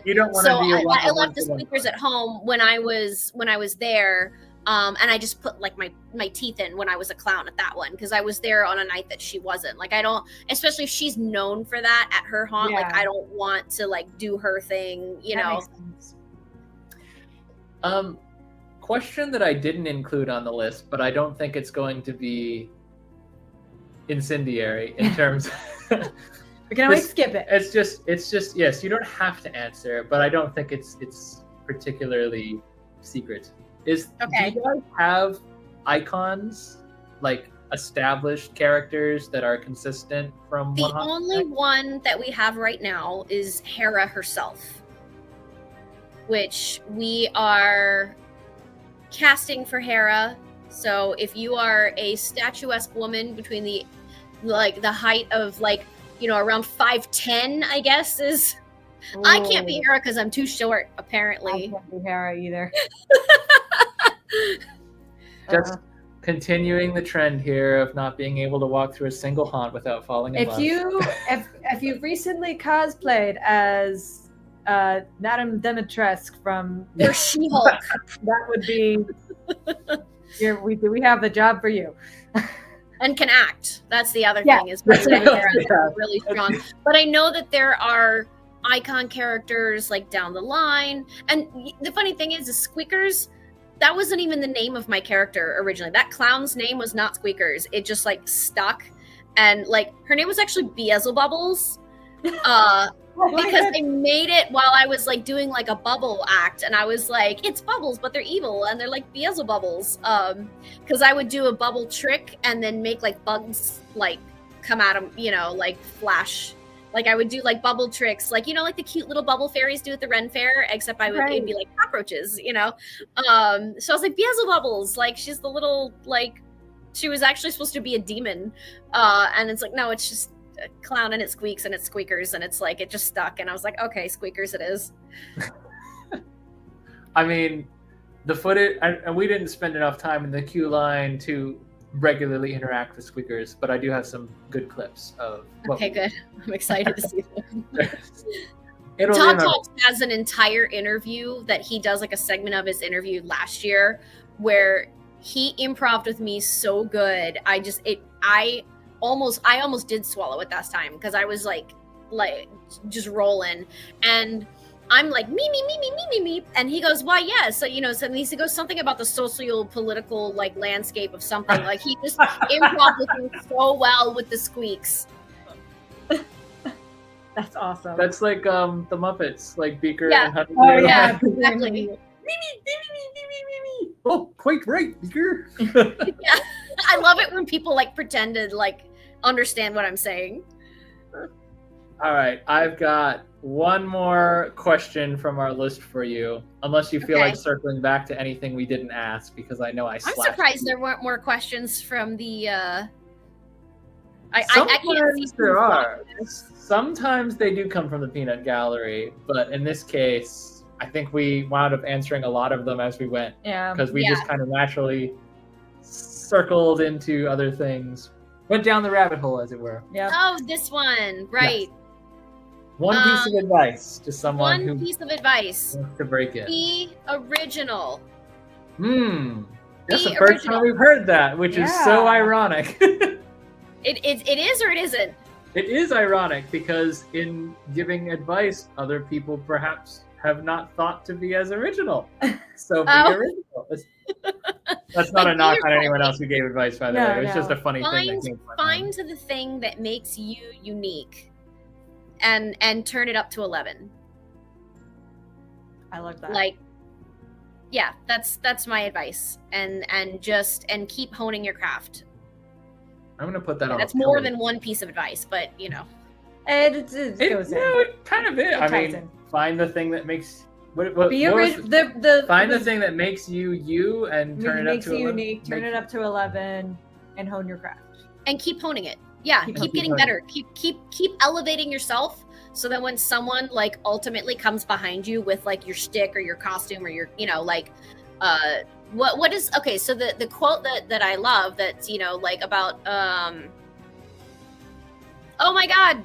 You don't want to be. I left the squeakers at home when I was there, and I just put like my teeth in when I was a clown at that one because I was there on a night that she wasn't. Like I don't, especially if she's known for that at her haunt. Yeah. Like I don't want to like do her thing, That makes sense. Question that I didn't include on the list, but I don't think it's going to be incendiary in terms. We can always skip it. It's just yes. You don't have to answer, but I don't think it's particularly secret. Do you guys have icons, like established characters that are consistent from the only one that we have right now is Hera herself, which we are casting for Hera. So if you are a statuesque woman between the height of around 5'10", I guess is. Ooh. I can't be Hera because I'm too short, apparently. I can't be Hera either. Just continuing the trend here of not being able to walk through a single haunt without falling in love. If you've recently cosplayed as Madame Demetresque from She-Hulk, that would be. We have the job for you. And can act. That's the other thing is really strong. But I know that there are icon characters like down the line. And the funny thing is Squeakers, that wasn't even the name of my character originally. That clown's name was not Squeakers. It just like stuck. And like her name was actually Beelzebubbles. Because I made it while I was like doing like a bubble act, and I was like, it's bubbles, but they're evil, and they're like Beelzebubbles. Because I would do a bubble trick and then make like bugs like come at them, like flash. Like I would do like bubble tricks, like like the cute little bubble fairies do at the Ren Fair, except it'd be like cockroaches, So I was like Beelzebubbles, like she's the little like she was actually supposed to be a demon, and it's like no, it's just a clown and it squeaks and it squeakers and it's like it just stuck and I was like okay, squeakers it is. I mean the footage, and we didn't spend enough time in the queue line to regularly interact with squeakers, but I do have some good clips of good. I'm excited to see them. Taka has an entire interview that he does, like a segment of his interview last year where he improv'd with me so good. I almost did swallow it that time because I was like just rolling. And I'm like me, and he goes, why, yeah. So so he goes something about the socio-political like landscape of something. Like he just improv with me so well with the squeaks. That's awesome. That's like the Muppets, like Beaker Yeah. and Honey. Oh yeah, Exactly. Oh, quite right, Beaker. Yeah, I love it when people like pretend to like understand what I'm saying. All right, I've got one more question from our list for you, unless you feel Okay. like circling back to anything we didn't ask, because I know I I'm slashed surprised you. there weren't more questions from the. I Sometimes can't see there who's are. watching this. Sometimes they do come from the peanut gallery, but in this case, I think we wound up answering a lot of them as we went, Yeah. because we Yeah. just kind of naturally circled into other things, went down the rabbit hole, as it were. Yeah. Oh, this one, right? One piece of advice to someone One who piece of advice: wants to break it. be original. That's Be the first original. time we've heard that, which is so Yeah. ironic. It is or it isn't. It is ironic because in giving advice, other people perhaps have not thought to be as original. So be Oh. original. That's not Like, a knock be on anyone yourself. else who gave advice, by the No, way. It's just no. a funny thing that Find came to my find mind. the thing that makes you unique, and turn it up to 11. I love that. Like, yeah, that's my advice, and keep honing your craft. I'm gonna put that on. That's a more pillar. than one piece of advice, but it It, goes in. no, it kind of is. It I ties mean, in. find the thing that makes. What Be what was- original. Find the thing that makes you you and turn it up makes to you 11. unique. Turn it up to 11, and hone your craft. and keep honing it. Yeah, Keep keep honing getting it. better. Keep elevating yourself, so that when someone like ultimately comes behind you with like your shtick or your costume or your like what is okay. So the quote that I love, that's like about oh my god,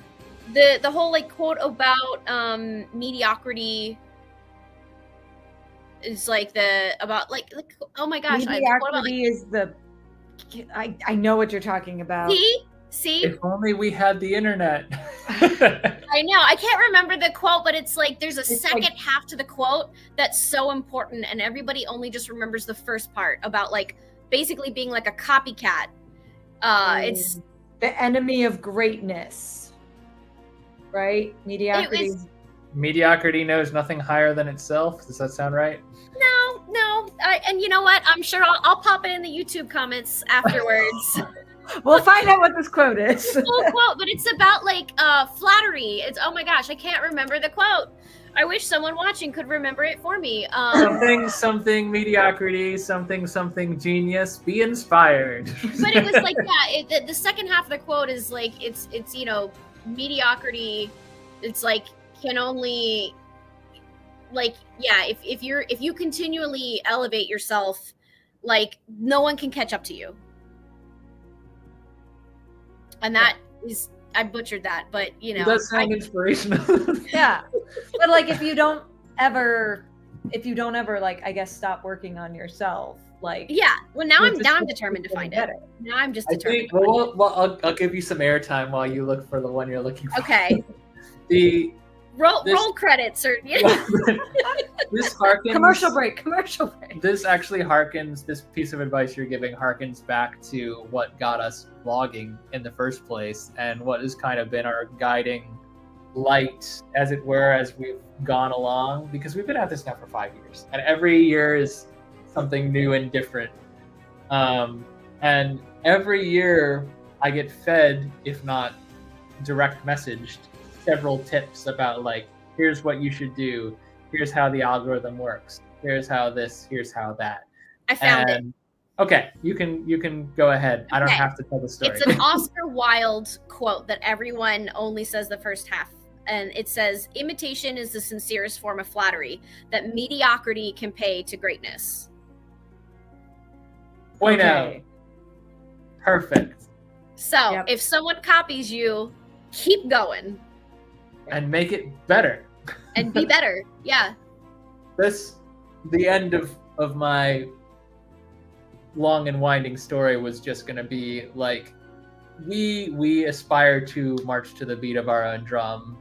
the whole like quote about mediocrity is like about like oh my gosh, the quote about, Mediocrity is the. I know what you're talking about. see If only we had the internet. I know. I can't remember the quote, but it's like there's a It's second like- half to the quote that's so important, and everybody only just remembers the first part about like basically being like a copycat. It's the enemy of greatness, right? Mediocrity. was- Mediocrity knows nothing higher than itself. Does that sound right? no. And you know what? I'm sure I'll pop it in the YouTube comments afterwards. We'll find out what this quote is. Full quote, but it's about like flattery. It's oh my gosh, I can't remember the quote. I wish someone watching could remember it for me. Something mediocrity, something genius. Be inspired. But it was like the second half of the quote is like it's mediocrity. It's like can only like if you continually elevate yourself, like no one can catch up to you. And that is, I butchered that, but It does sound inspirational. Yeah, but like if you don't ever like I guess stop working on yourself, like yeah. Well, now you're I'm just determined to getting find it. better. Now I'm just I determined. think. Well, I'll give you some airtime while you look for the one you're looking for. Okay, The roll credits or this harkens. Commercial break. This actually harkens. This piece of advice you're giving harkens back to what got us vlogging in the first place, and what has kind of been our guiding light, as it were, as we've gone along. Because we've been at this now for 5 years, and every year is something new and different. And every year I get fed, if not direct messaged, several tips about like, here's what you should do, here's how the algorithm works, here's how this, here's how that. I found it. Okay, you can go ahead. I don't Okay. have to tell the story. It's an Oscar Wilde quote that everyone only says the first half. And it says, imitation is the sincerest form of flattery that mediocrity can pay to greatness. Bueno. Okay. Perfect. So Yep. if someone copies you, keep going And make it better. and be better. Yeah. The end of my long and winding story was just going to be like, we aspire to march to the beat of our own drum,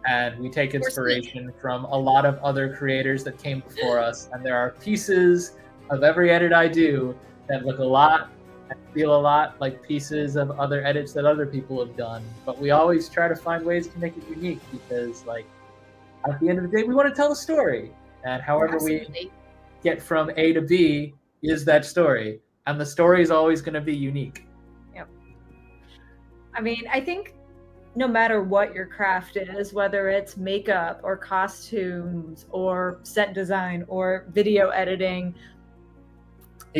and we take inspiration from a lot of other creators that came before us. And there are pieces of every edit I do that look a lot and feel a lot like pieces of other edits that other people have done. But we always try to find ways to make it unique because, like, at the end of the day, we want to tell a story. And however we get from A to B is that story. And the story is always going to be unique. Yep. I mean, I think no matter what your craft is, whether it's makeup or costumes or set design or video editing,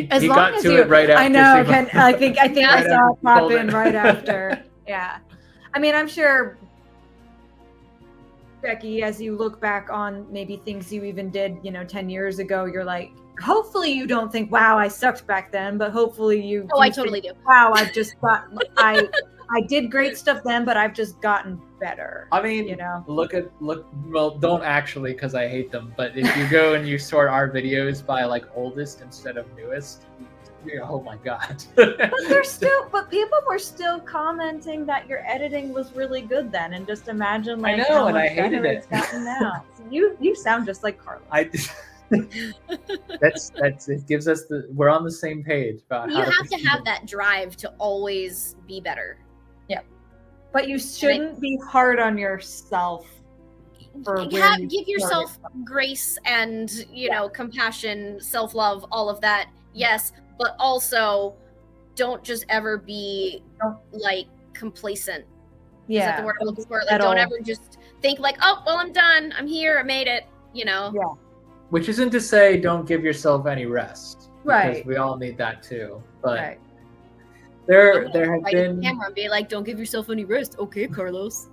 as long got as to you, it right after. I know. I think Right I saw it pop after in right after. Yeah. I mean, I'm sure, Becky, as you look back on maybe things you even did, 10 years ago, you're like, hopefully you don't think, wow, I sucked back then, but hopefully you. Oh, I totally do. Wow, I've just got, I did great stuff then, but I've just gotten better. I mean, well, don't actually, because I hate them. But if you go and you sort our videos by like oldest instead of newest, oh my god. But people were still commenting that your editing was really good then, and just imagine like I know, how and much I hated better it. it's gotten now. So you sound just like Carlos. That's it. Gives us we're on the same page about You how have to have that drive to always be better. But you shouldn't be hard on yourself. Give yourself grace and compassion, self-love, all of that. Yes, but also don't just ever be like complacent. Is that the word I'm looking for? Like, don't ever just think like, oh, well, I'm done. I'm here. I made it. Yeah. Which isn't to say don't give yourself any rest. Right. Because we all need that too. But Right. there have been camera and be like, don't give yourself any rest. Okay, Carlos.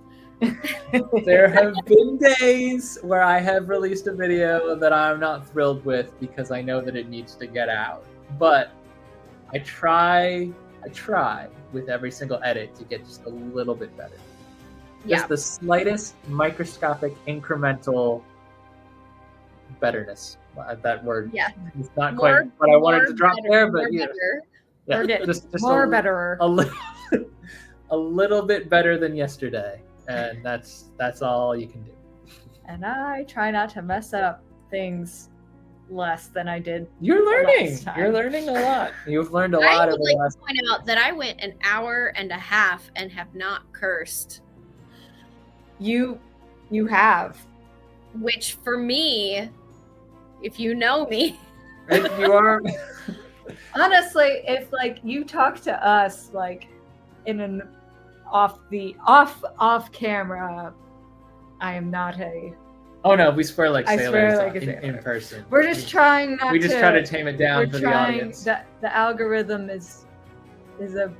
there have been days where I have released a video that I'm not thrilled with because I know that it needs to get out. But I try with every single edit to get just a little bit better. Just the slightest microscopic incremental betterness. That word. Yeah. It's not quite what I wanted to drop there, but yeah. Just more betterer. A little bit better than yesterday. And that's all you can do. And I try not to mess up things less than I did. You're learning. last time. You're learning a lot. You've learned a lot I over would the like last. to point out that I went an hour and a half and have not cursed. You have. Which for me, if you know me, You are. Honestly, if like you talk to us like in an off camera, I am not a. Oh no, we swear like I sailors swear like a in sailor. person. We're just trying not to. We just try to tame it down for the audience. The algorithm is a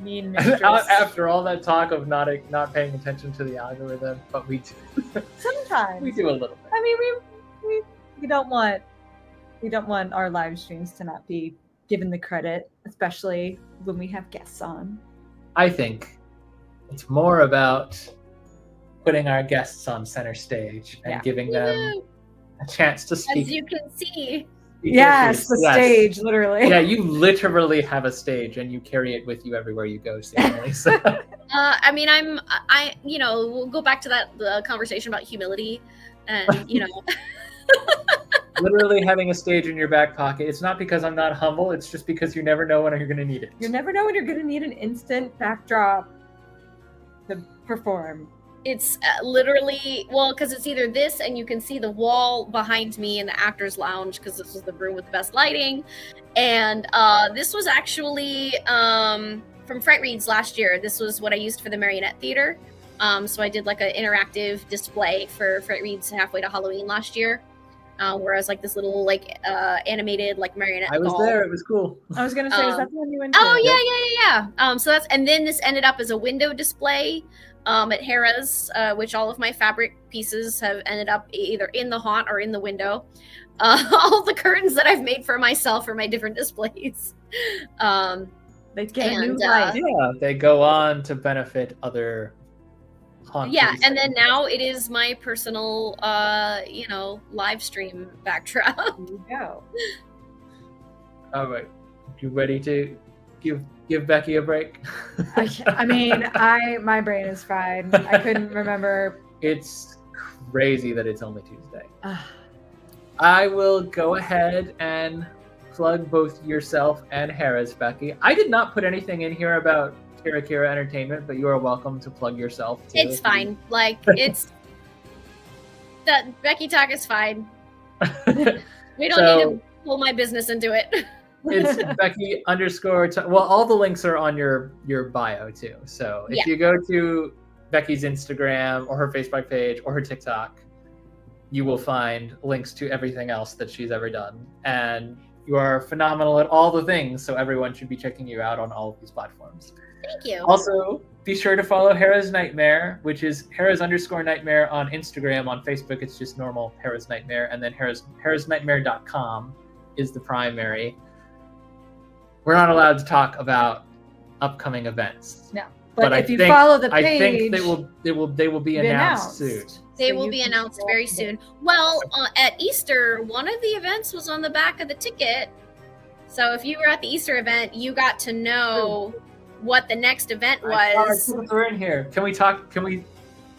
mean mistress. After all that talk of not paying attention to the algorithm, but we do. Sometimes We do a little bit. I mean, we don't want our live streams to not be given the credit, especially when we have guests on. I think it's more about putting our guests on center stage and giving them a chance to speak. as you can see, Yes, the stage, literally. Yeah, you literally have a stage and you carry it with you everywhere you go, seemingly. So. I mean, we'll go back to the conversation about humility, and Literally having a stage in your back pocket. It's not because I'm not humble. It's just because you never know when you're going to need it. You never know when you're going to need an instant backdrop to perform. It's literally, because it's either this and you can see the wall behind me in the actor's lounge because this was the room with the best lighting. And this was actually from Fright Reads last year. This was what I used for the Marionette Theater. So I did like an interactive display for Fright Reads halfway to Halloween last year. Where I was like this little animated like marionette I was doll. there. It was cool. I was going to say, is that the one you went to? Oh, yeah. So and then this ended up as a window display at Hera's, which all of my fabric pieces have ended up either in the haunt or in the window. All the curtains that I've made for myself for my different displays. They get a new life. Yeah, they go on to benefit other haunt. Yeah, and then now it is my personal, live stream backdrop. There you go. All right, you ready to give Becky a break? I mean, my brain is fried. I couldn't remember It's crazy that it's only Tuesday. I will go ahead and plug both yourself and Hera's, Becky. I did not put anything in here about Kira Entertainment, but you are welcome to plug yourself too. It's fine. Like, it's... Becky Talk is fine. We don't need to pull my business into it. It's Becky _ well, all the links are on your bio too. So if you go to Becky's Instagram or her Facebook page or her TikTok, you will find links to everything else that she's ever done. And you are phenomenal at all the things, so everyone should be checking you out on all of these platforms. Thank you. Also, be sure to follow Hera's Nightmare, which is Hera's_Nightmare on Instagram. On Facebook, it's just normal Hera's Nightmare. And then Harasnightmare.com is the primary. We're not allowed to talk about upcoming events. No. But if you follow the page, I think they will be announced soon. They will be announced very soon. Well, at Easter, one of the events was on the back of the ticket. So if you were at the Easter event, you got to know what the next event was. We're in here. Can we talk?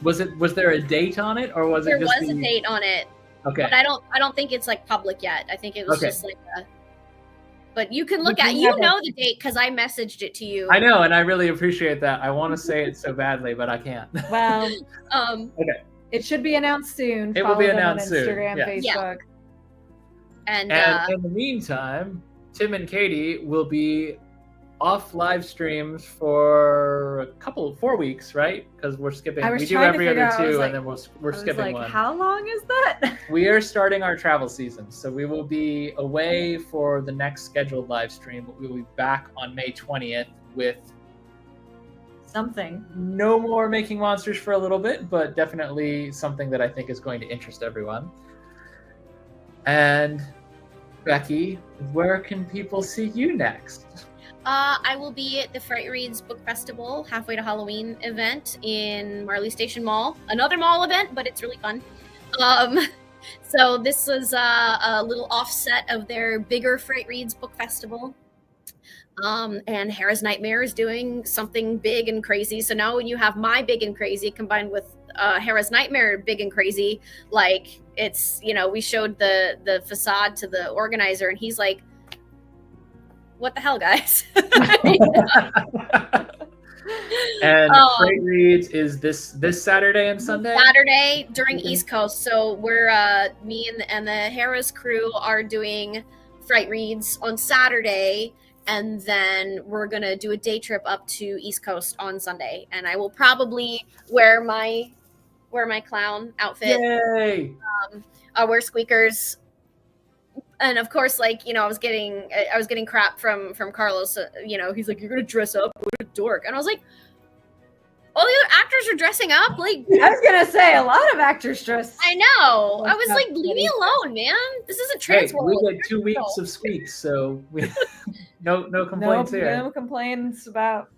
Was there a date on it, or was it just a date on it? Okay. But I don't think it's like public yet. I think it was just like a. But you can look at the date because I messaged it to you. I know, and I really appreciate that. I want to say it so badly, but I can't. Well, okay. It should be announced soon. It will be announced on Instagram, soon. Facebook. And in the meantime, Tim and Katie will be off live streams for 4 weeks, right? Because we're skipping. We do every other two, and then we're skipping one. How long is that? We are starting our travel season, so we will be away for the next scheduled live stream, but we will be back on May 20th with something. No more Making Monsters for a little bit, but definitely something that I think is going to interest everyone. And Becky, where can people see you next? I will be at the Fright Reads Book Festival halfway to Halloween event in Marley Station Mall. Another mall event, but it's really fun. So this was a little offset of their bigger Fright Reads Book Festival. And Hera's Nightmare is doing something big and crazy. So now when you have my big and crazy combined with Hera's Nightmare big and crazy, like it's, we showed the facade to the organizer and he's like, what the hell, guys? And Fright Reads is this Saturday and Sunday? Saturday during East Coast. So we're me and the Hera's crew are doing Fright Reads on Saturday, and then we're gonna do a day trip up to East Coast on Sunday. And I will probably wear my clown outfit. Yay! I'll wear squeakers. And of course, I was getting crap from Carlos. He's like, "You're gonna dress up? What a dork!" And I was like, "All the other actors are dressing up." Like, I was gonna say, a lot of actors dress. I know. I was like, "Leave me alone, man. This isn't Transworld." We get 2 weeks of squeaks, so we no complaints here. No complaints about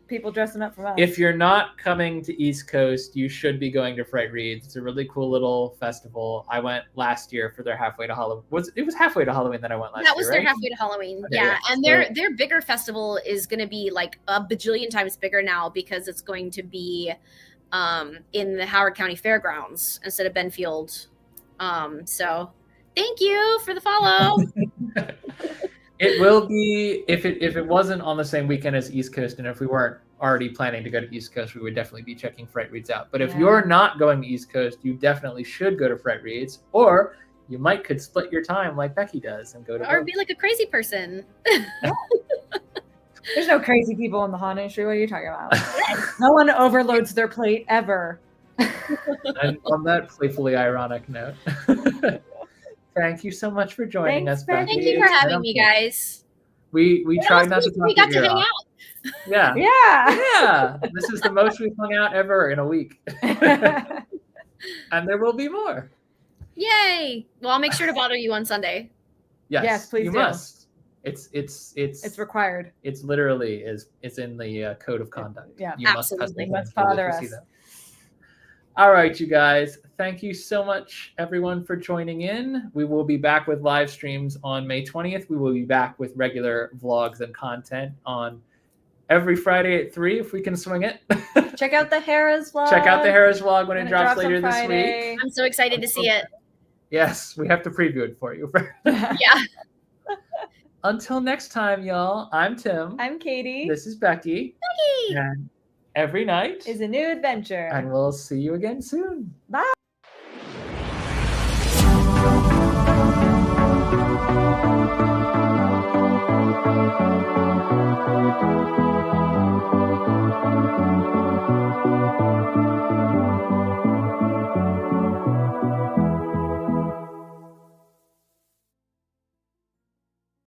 people dressing up for us. If you're not coming to East Coast, you should be going to Fright Reads. It's a really cool little festival. I went last year for their halfway to Halloween. It was halfway to Halloween that I went last year. That was their halfway to Halloween. Okay, yeah. And their bigger festival is going to be like a bajillion times bigger now because it's going to be in the Howard County Fairgrounds instead of Benfield. So thank you for the follow. It will be, if it wasn't on the same weekend as East Coast, and if we weren't already planning to go to East Coast, we would definitely be checking Fright Reads out. But if you're not going to East Coast, you definitely should go to Fright Reads, or you could split your time like Becky does and go to. Or be like a crazy person. There's no crazy people in the haunted industry. What are you talking about? No one overloads their plate ever. And on that playfully ironic note. Thank you so much for joining us, Becky. Thank you for having me, guys. We tried not to talk. We got to hang out. Yeah. Yeah. This is the most we've hung out ever in a week. And there will be more. Yay! Well, I'll make sure to bother you on Sunday. Yes, please you do. Must. It's required. It's literally it's in the code of conduct. Yeah, you absolutely. Must bother us. All right, you guys. Thank you so much, everyone, for joining in. We will be back with live streams on May 20th. We will be back with regular vlogs and content on every Friday at 3 if we can swing it. Check out the Hera's vlog. Check out the Hera's vlog when it drops on later this Friday. week. I'm so excited to see it. Yes, we have to preview it for you. Yeah. Until next time, y'all, I'm Tim. I'm Katie. This is Becky. Becky! And every night is a new adventure. And we'll see you again soon. Bye.